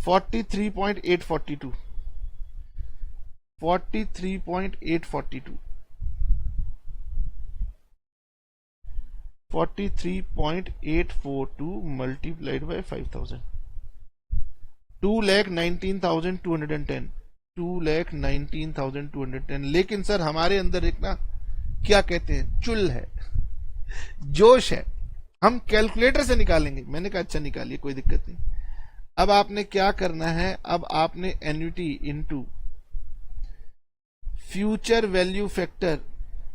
43.842, 43.842, 43.842 मल्टीप्लाइड बाय 5000, 2,19,210, 2,19,210। लेकिन सर हमारे अंदर एक ना क्या कहते हैं, चुल है, जोश है, हम कैलकुलेटर से निकालेंगे। मैंने कहा अच्छा निकालिए, कोई दिक्कत नहीं। अब आपने क्या करना है, अब आपने annuity into future value factor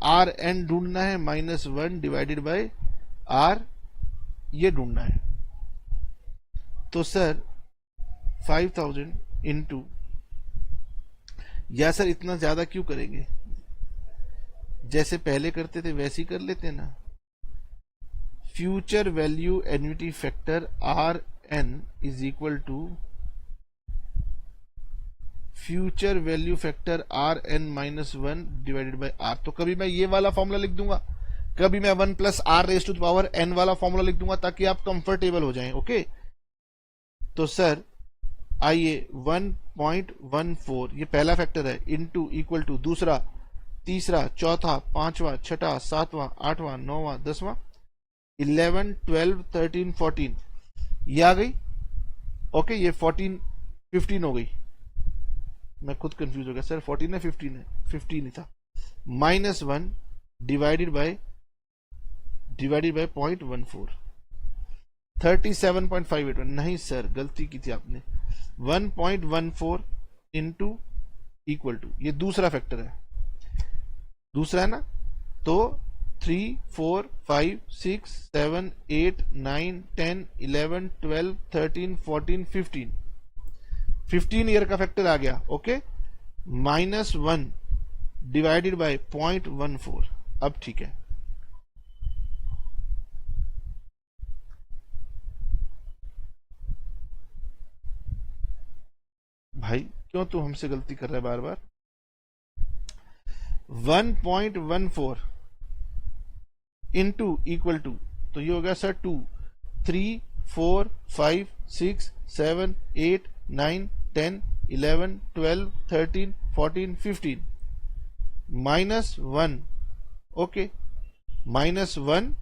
RN ढूंढना है, -1 डिवाइडेड बाय R, ये ढूंढना है। तो सर 5000 इंटू, या सर इतना ज्यादा क्यों करेंगे, जैसे पहले करते थे वैसे ही कर लेते ना। Future value annuity factor RN is equal to future value factor RN -1 divided by R। तो कभी मैं ये वाला फॉर्मूला लिख दूंगा, कभी मैं 1 plus R raise to the power N वाला फॉर्मूला लिख दूंगा, ताकि आप कंफर्टेबल हो जाएं। ओके, तो सर आइए 1.14 ये पहला फैक्टर है, इनटू इक्वल टू दूसरा, तीसरा, चौथा, पांचवा, छठा, सातवां, आठवां, नौवां, 10वां, 11 12 13 14, ये आ गई। ओके, ये 14 15 हो गई, मैं खुद कंफ्यूज हो गया, सर 14 है 15 है, 15 ही था। -1 डिवाइडेड बाय 0.14, 37.581, नहीं सर गलती की थी आपने, 1.14 इंटू इक्वल टू, ये दूसरा फैक्टर है, दूसरा है ना। तो 3 4 5 6 7 8 9 10 11 12 13 14 15, 15 ईयर का फैक्टर आ गया। ओके, -1 डिवाइडेड बाय 0.14, अब ठीक है। भाई क्यों तू हमसे गलती कर रहा है बार बार। 1.14 इंटू इक्वल टू, तो ये हो गया सर 2 3 4 5 6 7 8 9 10 11 12 13 14 15, -1। ओके, -1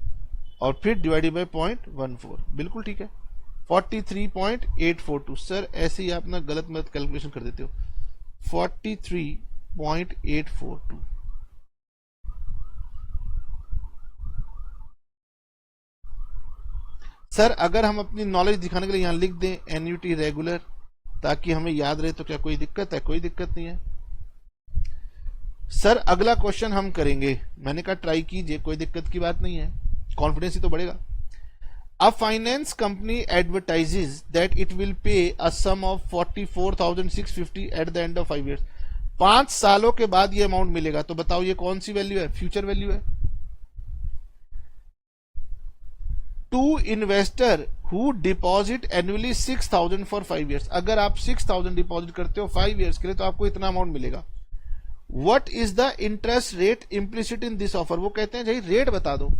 और फिर डिवाइडेड बाय 0.14, बिल्कुल ठीक है। 43.842, सर ऐसे ही आप ना गलत मत कैलकुलेशन कर देते हो। 43.842, सर अगर हम अपनी नॉलेज दिखाने के लिए यहां लिख दें एन्यूटी रेगुलर, ताकि हमें याद रहे, तो क्या कोई दिक्कत है? कोई दिक्कत नहीं है। सर अगला क्वेश्चन हम करेंगे, मैंने कहा ट्राई कीजिए, कोई दिक्कत की बात नहीं है, कॉन्फिडेंस ही तो बढ़ेगा। A finance company advertises that it will pay a sum of 44,650 at the end of 5 years. 5 सालों के बाद ये अमाउंट मिलेगा। तो बताओ ये कौन सी वैल्यू है? फ्यूचर वैल्यू है। To investor who deposit annually 6,000 for 5 years, अगर आप 6,000 डिपॉजिट करते हो 5 years के लिए तो आपको इतना अमाउंट मिलेगा. What is the interest rate implicit in this offer. वो कहते हैं भाई रेट बता दो.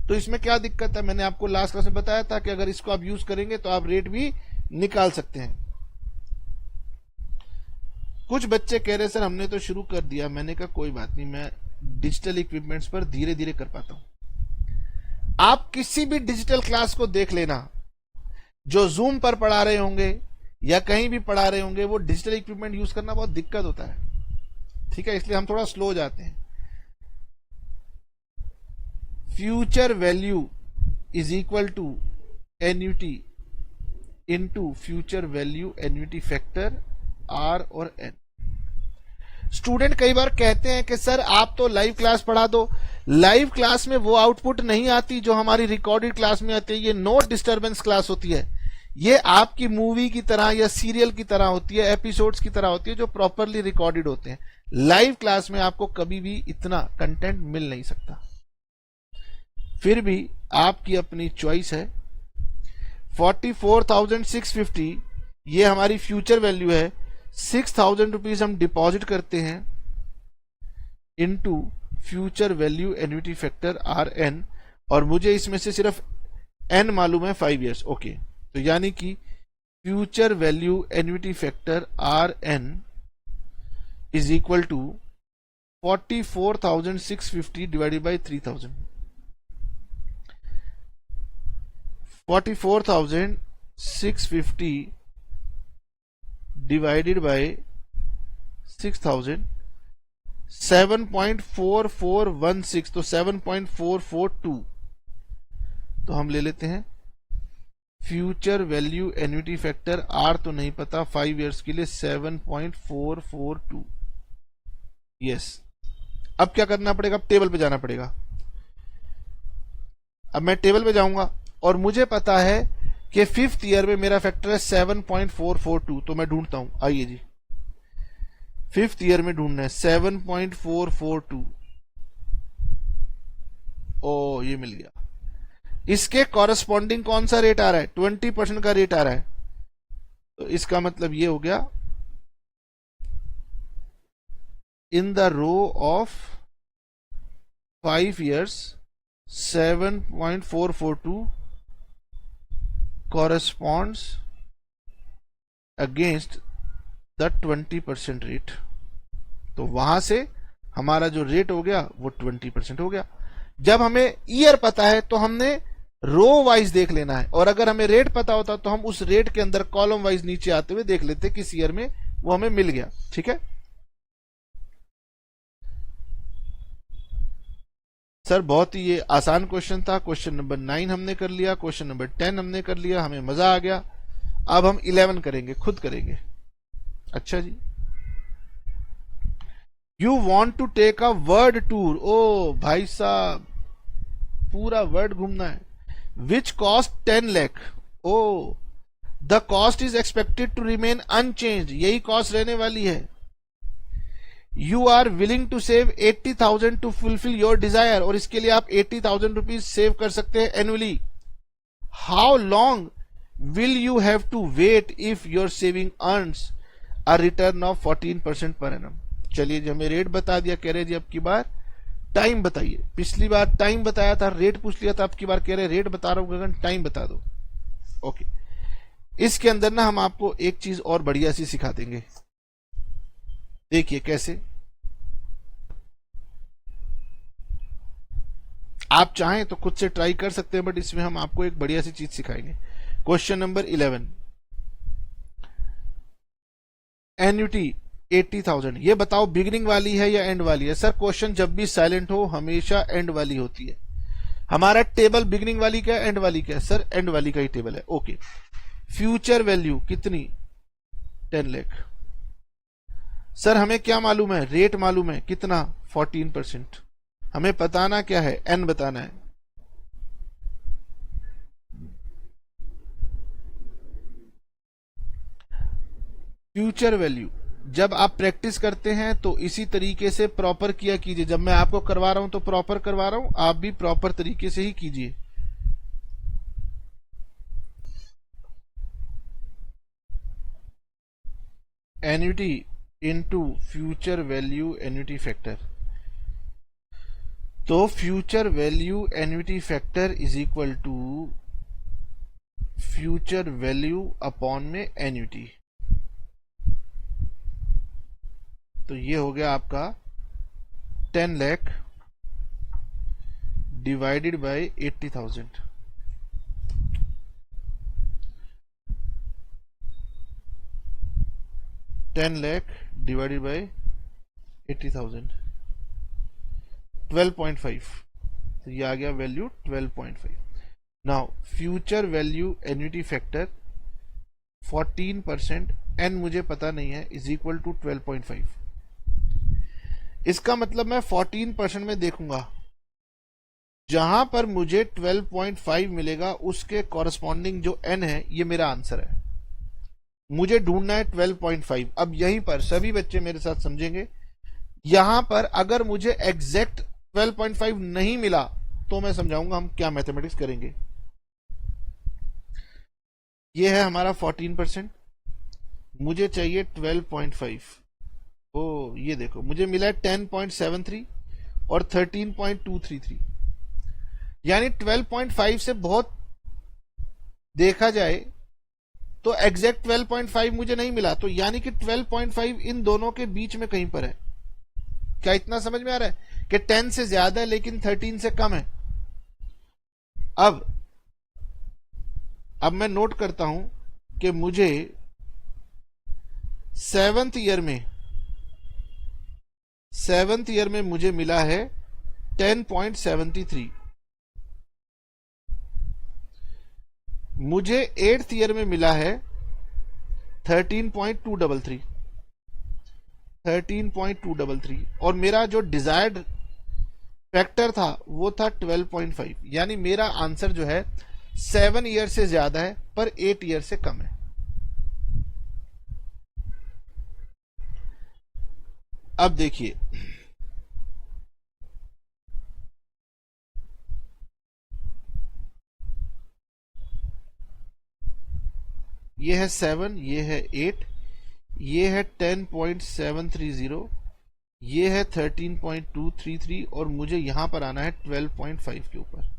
तो इसमें क्या दिक्कत है, मैंने आपको लास्ट क्लास में बताया था कि अगर इसको आप यूज करेंगे तो आप रेट भी निकाल सकते हैं. कुछ बच्चे कह रहे सर हमने तो शुरू कर दिया. मैंने कहा कोई बात नहीं, मैं डिजिटल इक्विपमेंट्स पर धीरे धीरे कर पाता हूं. आप किसी भी डिजिटल क्लास को देख लेना, जो जूम पर पढ़ा रहे होंगे या कहीं भी पढ़ा रहे होंगे, वो डिजिटल इक्विपमेंट यूज करना बहुत दिक्कत होता है. ठीक है, इसलिए हम थोड़ा स्लो हो जाते हैं. Future value is equal to annuity into future value annuity factor r और एन. स्टूडेंट कई बार कहते हैं कि सर आप तो लाइव क्लास पढ़ा दो. लाइव क्लास में वो आउटपुट नहीं आती जो हमारी रिकॉर्डेड क्लास में आती है. ये नो डिस्टरबेंस क्लास होती है. ये आपकी मूवी की तरह या सीरियल की तरह होती है, एपिसोड्स की तरह होती है जो प्रॉपरली रिकॉर्डेड होते हैं. लाइव क्लास में आपको कभी भी इतना कंटेंट मिल नहीं सकता. फिर भी आपकी अपनी चॉइस है. 44,650 ये हमारी फ्यूचर वैल्यू है. 6,000 रुपीज हम डिपॉजिट करते हैं into future value annuity factor r n, और मुझे इसमें से सिर्फ एन मालूम है 5 years. ओके, तो यानी कि future value annuity factor r n is equal to 44,650 divided by 3,000. 44,650 divided by 6,000, 7.4416, तो 7.442. तो हम ले लेते हैं future value annuity factor r तो नहीं पता 5 years के लिए 7.442. यस, अब क्या करना पड़ेगा, अब टेबल पे जाना पड़ेगा. अब मैं टेबल पे जाऊंगा और मुझे पता है कि 5th ईयर में मेरा फैक्टर है 7.442. तो मैं ढूंढता हूं, आइए जी 5th ईयर में ढूंढना है 7.442. ओ ये मिल गया. इसके कॉरेस्पॉन्डिंग कौन सा रेट आ रहा है, 20% का रेट आ रहा है. तो इसका मतलब ये हो गया in the row of 5 years 7.442 corresponds against the 20% rate. तो वहां से हमारा जो रेट हो गया वो 20% हो गया. जब हमें ईयर पता है तो हमने रो वाइज देख लेना है, और अगर हमें रेट पता होता तो हम उस रेट के अंदर कॉलम वाइज नीचे आते हुए देख लेते किस ईयर में वो हमें मिल गया. ठीक है सर, बहुत ही ये आसान क्वेश्चन था. क्वेश्चन नंबर 9 हमने कर लिया, क्वेश्चन नंबर 10 हमने कर लिया, हमें मजा आ गया. अब हम 11 करेंगे, खुद करेंगे. अच्छा जी, you want to take a world tour. ओ भाई साहब, पूरा वर्ड घूमना है. Which cost 10 lakh. Oh the cost is expected to remain unchange. यही कॉस्ट रहने वाली है. You are willing to save 80,000 to fulfil your desire, और इसके लिए आप 80,000 रुपीज सेव कर सकते हैं annually. How long will you have to wait if your saving earns a return of 14% per annum. चलिए जी, हमें रेट बता दिया. कह रहे जी अब की बार टाइम बताइए. पिछली बार टाइम बताया था, रेट पूछ लिया था. अब की बार कह रहे रेट बता रहा हूं गगन, टाइम बता दो. ओके, इसके अंदर ना हम आपको एक चीज और बढ़िया सी सिखा देंगे. देखिए कैसे. आप चाहें तो खुद से ट्राई कर सकते हैं, बट इसमें हम आपको एक बढ़िया सी चीज सिखाएंगे. Question number 11, annuity 80,000. ये बताओ बिगिनिंग वाली है या एंड वाली है. सर क्वेश्चन जब भी साइलेंट हो हमेशा एंड वाली होती है. हमारा टेबल बिगिनिंग वाली क्या है, एंड वाली क्या है. सर एंड वाली का ही टेबल है. ओके, फ्यूचर वैल्यू कितनी, 10 lakh. सर हमें क्या मालूम है, रेट मालूम है कितना, 14%. हमें बताना क्या है, एन बताना है. फ्यूचर वैल्यू जब आप प्रैक्टिस करते हैं तो इसी तरीके से प्रॉपर किया कीजिए. जब मैं आपको करवा रहा हूं तो प्रॉपर करवा रहा हूं, आप भी प्रॉपर तरीके से ही कीजिए. Annuity into future value annuity factor. तो future value annuity factor is equal to future value upon में एन्युटी। तो ये हो गया आपका 10 lakh divided by 80,000। $10 lakh divided by 80,000 12.5। तो ये आ गया value 12.5। Now future value annuity factor 14%, एन मुझे पता नहीं है, इज इक्वल टू 12.5। इसका मतलब मैं 14% में देखूंगा, जहां पर मुझे 12.5 मिलेगा उसके कॉरस्पॉन्डिंग जो एन है, ये मेरा आंसर है। मुझे ढूंढना है 12.5। अब यहीं पर सभी बच्चे मेरे साथ समझेंगे, यहां पर अगर मुझे एग्जैक्ट 12.5 नहीं मिला तो मैं समझाऊंगा हम क्या मैथमेटिक्स करेंगे। ये है हमारा 14%, मुझे चाहिए 12.5। ओ ये देखो मुझे मिला है 10.73 और 13.233, यानी 12.5 से बहुत देखा जाए तो एग्जैक्ट 12.5 मुझे नहीं मिला, तो यानी कि 12.5 इन दोनों के बीच में कहीं पर है। क्या इतना समझ में आ रहा है कि 10 से ज्यादा है लेकिन 13 से कम है। अब मैं नोट करता हूं कि मुझे 7th ईयर में मुझे मिला है 10.73, मुझे 8th ईयर में मिला है 13.233, और मेरा जो डिजायर्ड फैक्टर था वो था 12.5, यानी मेरा आंसर जो है 7 ईयर से ज्यादा है पर 8 ईयर से कम है। अब देखिए ये है 7, ये है 8, ये है 10.730, ये है 13.233 और मुझे यहां पर आना है 12.5 के ऊपर।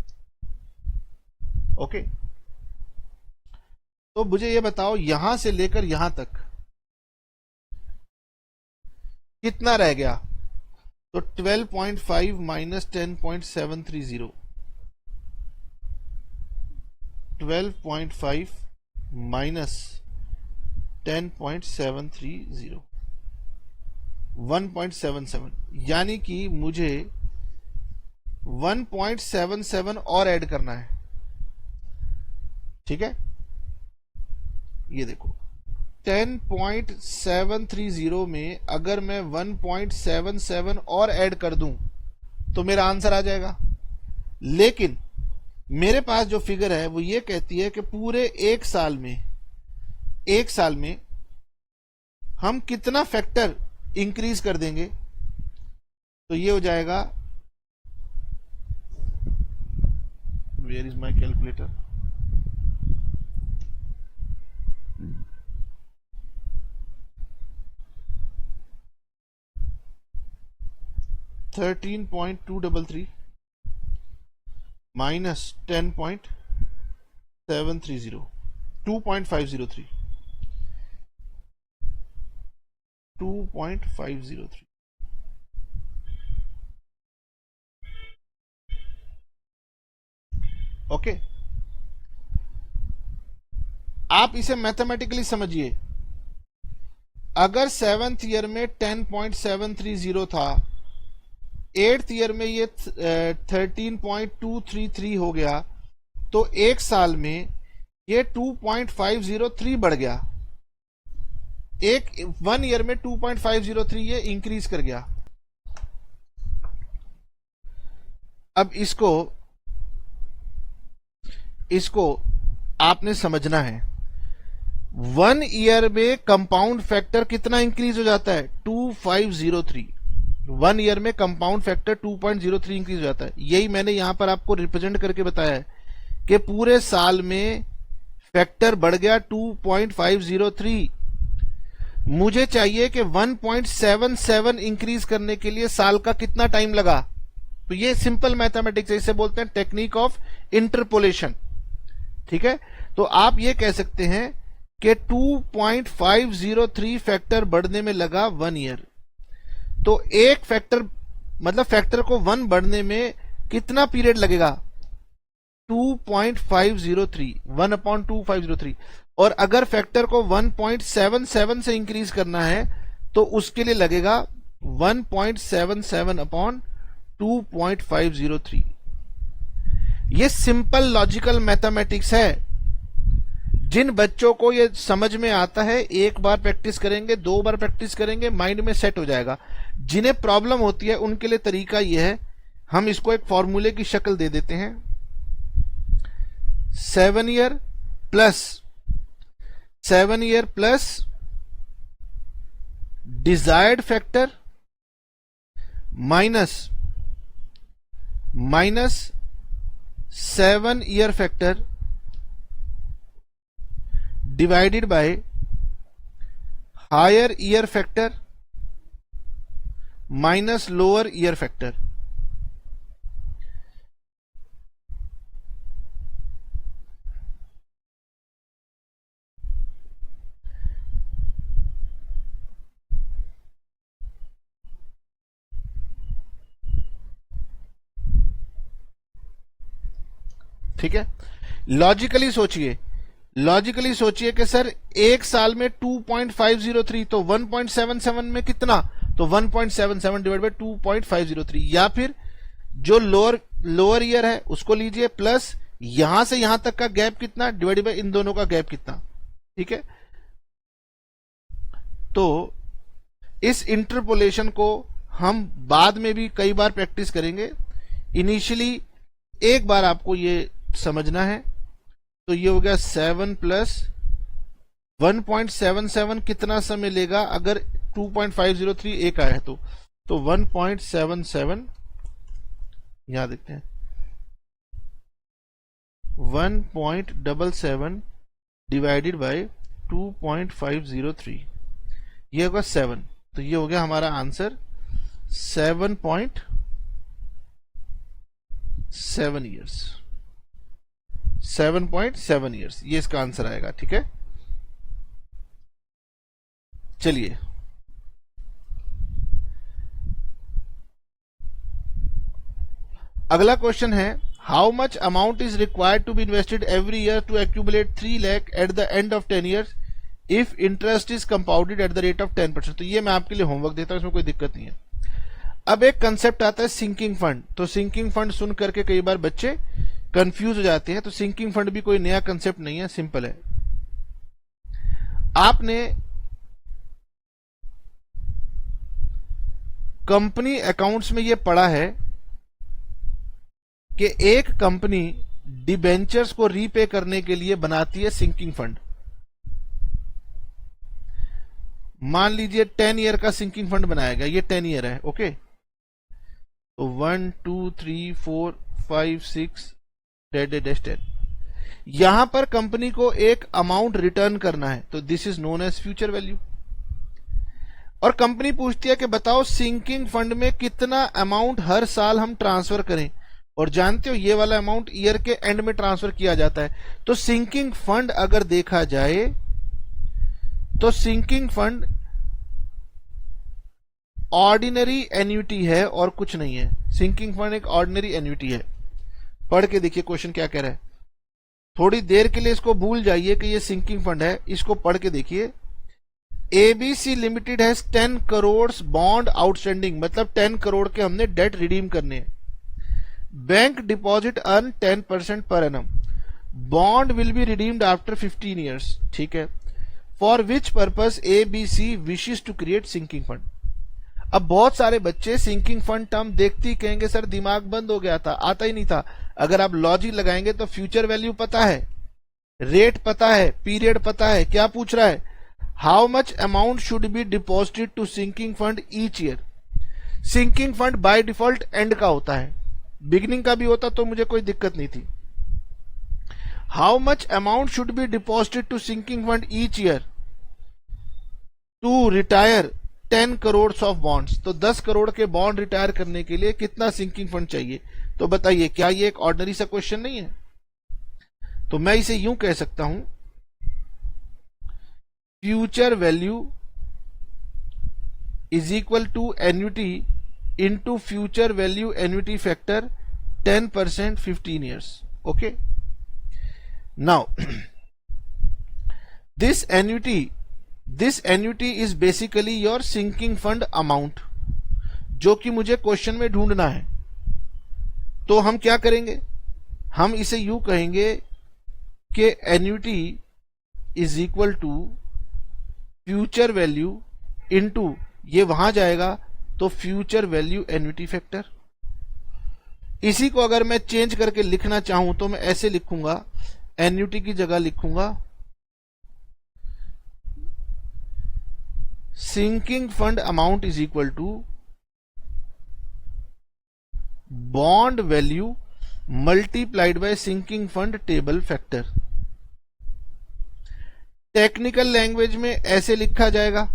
ओके, तो मुझे ये बताओ यहां से लेकर यहां तक कितना रह गया। तो 12.5 माइनस 10.730, 12.5 माइनस 10.730, 1.77, यानी कि मुझे 1.77 और ऐड करना है। ठीक है, ये देखो 10.730 में अगर मैं 1.77 और ऐड कर दूं तो मेरा आंसर आ जाएगा। लेकिन मेरे पास जो फिगर है वो ये कहती है कि पूरे एक साल में हम कितना फैक्टर इंक्रीज कर देंगे। तो ये हो जाएगा, where is my calculator, 13.233 minus 10.730, 2.503, 2.503। Okay, आप इसे मैथमेटिकली समझिए। अगर 7th ईयर में 10.730 था, 8th ईयर में ये 13.233 हो गया, तो एक साल में ये 2.503 बढ़ गया। 1 ईयर में 2.503 ये इंक्रीज कर गया। अब इसको आपने समझना है। 1 ईयर में कंपाउंड फैक्टर कितना इंक्रीज हो जाता है? 2503। 1 ईयर में कंपाउंड फैक्टर 2.03 इंक्रीज हो जाता है। यही मैंने यहां पर आपको रिप्रेजेंट करके बताया है कि पूरे साल में फैक्टर बढ़ गया 2.503। मुझे चाहिए कि 1.77 इंक्रीज करने के लिए साल का कितना टाइम लगा। तो ये सिंपल मैथमेटिक्स है, इसे बोलते हैं टेक्निक ऑफ इंटरपोलेशन। ठीक है, तो आप ये कह सकते हैं कि 2.503 फैक्टर बढ़ने में लगा 1 ईयर। तो एक फैक्टर मतलब फैक्टर को 1 बढ़ने में कितना पीरियड लगेगा? 2.503, 1/2503। और अगर फैक्टर को 1.77 से इंक्रीज करना है तो उसके लिए लगेगा 1.77/2.503। ये सिंपल लॉजिकल मैथमेटिक्स है। जिन बच्चों को ये समझ में आता है, एक बार प्रैक्टिस करेंगे, 2 बार प्रैक्टिस करेंगे, माइंड में सेट हो जाएगा। जिन्हें प्रॉब्लम होती है उनके लिए तरीका यह है, हम इसको एक फॉर्मूले की शक्ल दे देते हैं। 7 year plus desired factor minus 7 year factor divided by higher year factor minus lower year factor. ठीक है, लॉजिकली सोचिए कि सर एक साल में 2.503, तो 1.77 में कितना? तो 1.77 डिवाइड बाय 2.503। या फिर जो लोअर ईयर है उसको लीजिए, प्लस यहां से यहां तक का गैप कितना डिवाइड बाय इन दोनों का गैप कितना। ठीक है, तो इस इंटरपोलेशन को हम बाद में भी कई बार प्रैक्टिस करेंगे। इनिशियली एक बार आपको ये समझना है। तो ये हो गया 7 प्लस 1.77 कितना समय लेगा अगर 2.503 एक आया है तो 1.77 यहां देखते हैं, 1.77 डिवाइडेड बाय 2.503, ये होगा 7। तो ये हो गया हमारा आंसर 7.7 ईयर्स, 7.7 ईयर्स, ये इसका आंसर आएगा। ठीक है, चलिए अगला क्वेश्चन है, how much amount is required to be invested every year to accumulate 3 lakh at the end of 10 years if interest is compounded at the rate of 10%। तो ये मैं आपके लिए होमवर्क देता हूं, इसमें कोई दिक्कत नहीं है। अब एक कंसेप्ट आता है सिंकिंग फंड। तो सिंकिंग फंड सुन करके कई बार बच्चे कंफ्यूज हो जाते हैं। तो सिंकिंग फंड भी कोई नया कंसेप्ट नहीं है, सिंपल है। आपने कंपनी अकाउंट्स में यह पढ़ा है कि एक कंपनी डिबेंचर्स को रीपे करने के लिए बनाती है सिंकिंग फंड। मान लीजिए 10 ईयर का सिंकिंग फंड बनाया गया, ये 10 ईयर है। ओके, तो 1 2 3 4 5 6 10। यहां पर कंपनी को एक अमाउंट रिटर्न करना है, तो this is known as future value. और कंपनी पूछती है कि बताओ सिंकिंग फंड में कितना अमाउंट हर साल हम ट्रांसफर करें। और जानते हो ये वाला अमाउंट ईयर के एंड में ट्रांसफर किया जाता है। तो सिंकिंग फंड अगर देखा जाए तो सिंकिंग फंड ऑर्डिनरी एन्युटी है और कुछ नहीं है। सिंकिंग फंड एक ऑर्डिनरी एन्युटी है। पढ़ के देखिए क्वेश्चन क्या कह रहा है। थोड़ी देर के लिए इसको भूल जाइए कि ये सिंकिंग फंड है, इसको पढ़ के देखिए। ABC limited has 10 crore bond outstanding, मतलब 10 करोड़ के हमने डेट रिडीम करने हैं। Bank deposit earn 10% per annum. Bond will be redeemed after 15 years. ठीक है, for which purpose ABC wishes to create sinking fund. अब बहुत सारे बच्चे सिंकिंग फंड टर्म देखते ही कहेंगे सर दिमाग बंद हो गया था, आता ही नहीं था। अगर आप लॉजिक लगाएंगे तो फ्यूचर वैल्यू पता है, रेट पता है, पीरियड पता है। क्या पूछ रहा है? How much amount should be deposited to sinking fund each year. Sinking fund by default end का होता है, बिगिनिंग का भी होता तो मुझे कोई दिक्कत नहीं थी। How much amount should be deposited to sinking fund each year, to retire 10 crore of bonds, तो 10 करोड़ के बॉन्ड रिटायर करने के लिए कितना सिंकिंग फंड चाहिए? तो बताइए, क्या ये एक ऑर्डिनरी सा क्वेश्चन नहीं है? तो मैं इसे यूं कह सकता हूं, future value is equal to annuity into future value annuity factor 10% 15 years. Okay. Now, this annuity is basically your sinking fund amount, जो कि मुझे क्वेश्चन में ढूंढना है। तो हम क्या करेंगे? हम इसे यूं कहेंगे कि annuity is equal to future value into, ये वहां जाएगा तो फ्यूचर वैल्यू एन्युटी फैक्टर। इसी को अगर मैं चेंज करके लिखना चाहूं तो मैं ऐसे लिखूंगा, एन्युटी की जगह लिखूंगा sinking fund amount is equal to bond value multiplied by sinking fund table factor. Technical language में ऐसे लिखा जाएगा,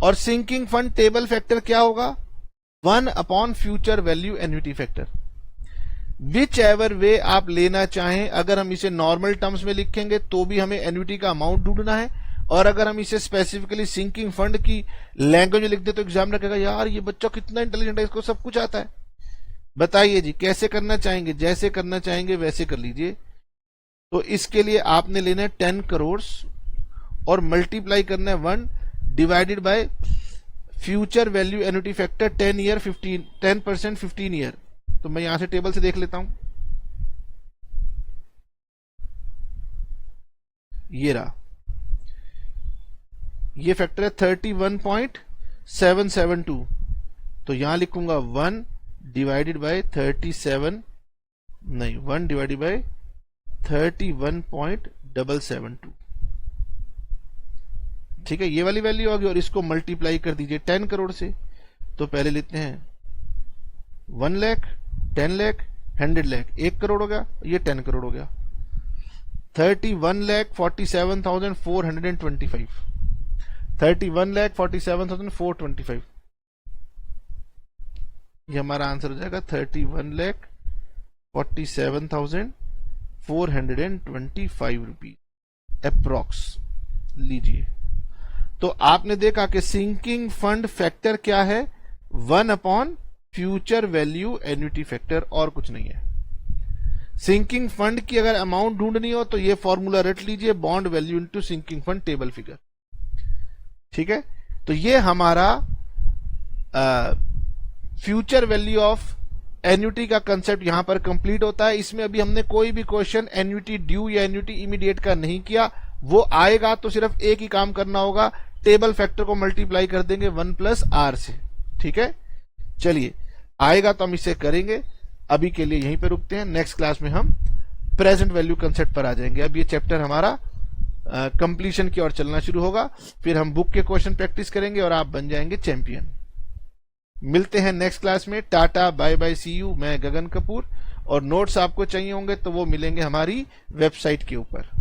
और सिंकिंग फंड टेबल फैक्टर क्या होगा? 1 upon future value annuity factor. Which ever वे आप लेना चाहें, अगर हम इसे नॉर्मल टर्म्स में लिखेंगे तो भी हमें एन्युटी का अमाउंट ढूंढना है, और अगर हम इसे स्पेसिफिकली सिंकिंग फंड की लैंग्वेज में लिख दे तो एग्जाम रखेगा, यार ये बच्चा कितना इंटेलिजेंट है, इसको सब कुछ आता है। बताइए जी, कैसे करना चाहेंगे? जैसे करना चाहेंगे वैसे कर लीजिए। तो इसके लिए आपने लेना है 10 करोड़ और मल्टीप्लाई करना है 1 divided bye future value annuity factor 10% 15 year. तो मैं यहां से टेबल से देख लेता हूं, ये रहा, ये फैक्टर है 31.772। तो यहां लिखूंगा 1 डिवाइडेड बाय 1 डिवाइडेड बाय 31.772। ठीक है, ये वाली वैल्यू होगी, और इसको मल्टीप्लाई कर दीजिए 10 करोड़ से। तो पहले लेते हैं 1 लाख, 10 लाख, 100 लाख, 1 करोड़ हो गया, ये 10 करोड़ हो गया। 31,47,425, 31,47,425, ये हमारा आंसर हो जाएगा 31,47,425 रुपीज अप्रॉक्स। लीजिए, तो आपने देखा कि सिंकिंग फंड फैक्टर क्या है? 1 upon future value annuity factor, और कुछ नहीं है। सिंकिंग फंड की अगर अमाउंट ढूंढनी हो तो ये फॉर्मूला रट लीजिए, bond value into sinking fund table figure. ठीक है, तो ये हमारा फ्यूचर वैल्यू ऑफ एन्युटी का कंसेप्ट यहां पर कंप्लीट होता है। इसमें अभी हमने कोई भी क्वेश्चन एन्युटी ड्यू या एन्युटी इमीडिएट का नहीं किया, वो आएगा तो सिर्फ एक ही काम करना होगा, टेबल फैक्टर को मल्टीप्लाई कर देंगे 1 प्लस आर से। ठीक है, चलिए आएगा तो हम इसे करेंगे। अभी के लिए यहीं पे रुकते हैं, नेक्स्ट क्लास में हम प्रेजेंट वैल्यू कंसेप्ट पर आ जाएंगे। अब ये चैप्टर हमारा कंप्लीशन की ओर चलना शुरू होगा, फिर हम बुक के क्वेश्चन प्रैक्टिस करेंगे और आप बन जाएंगे चैंपियन। मिलते हैं नेक्स्ट क्लास में, tata bye bye see you. मैं गगन कपूर, और नोट्स आपको चाहिए होंगे तो वो मिलेंगे हमारी वेबसाइट के ऊपर।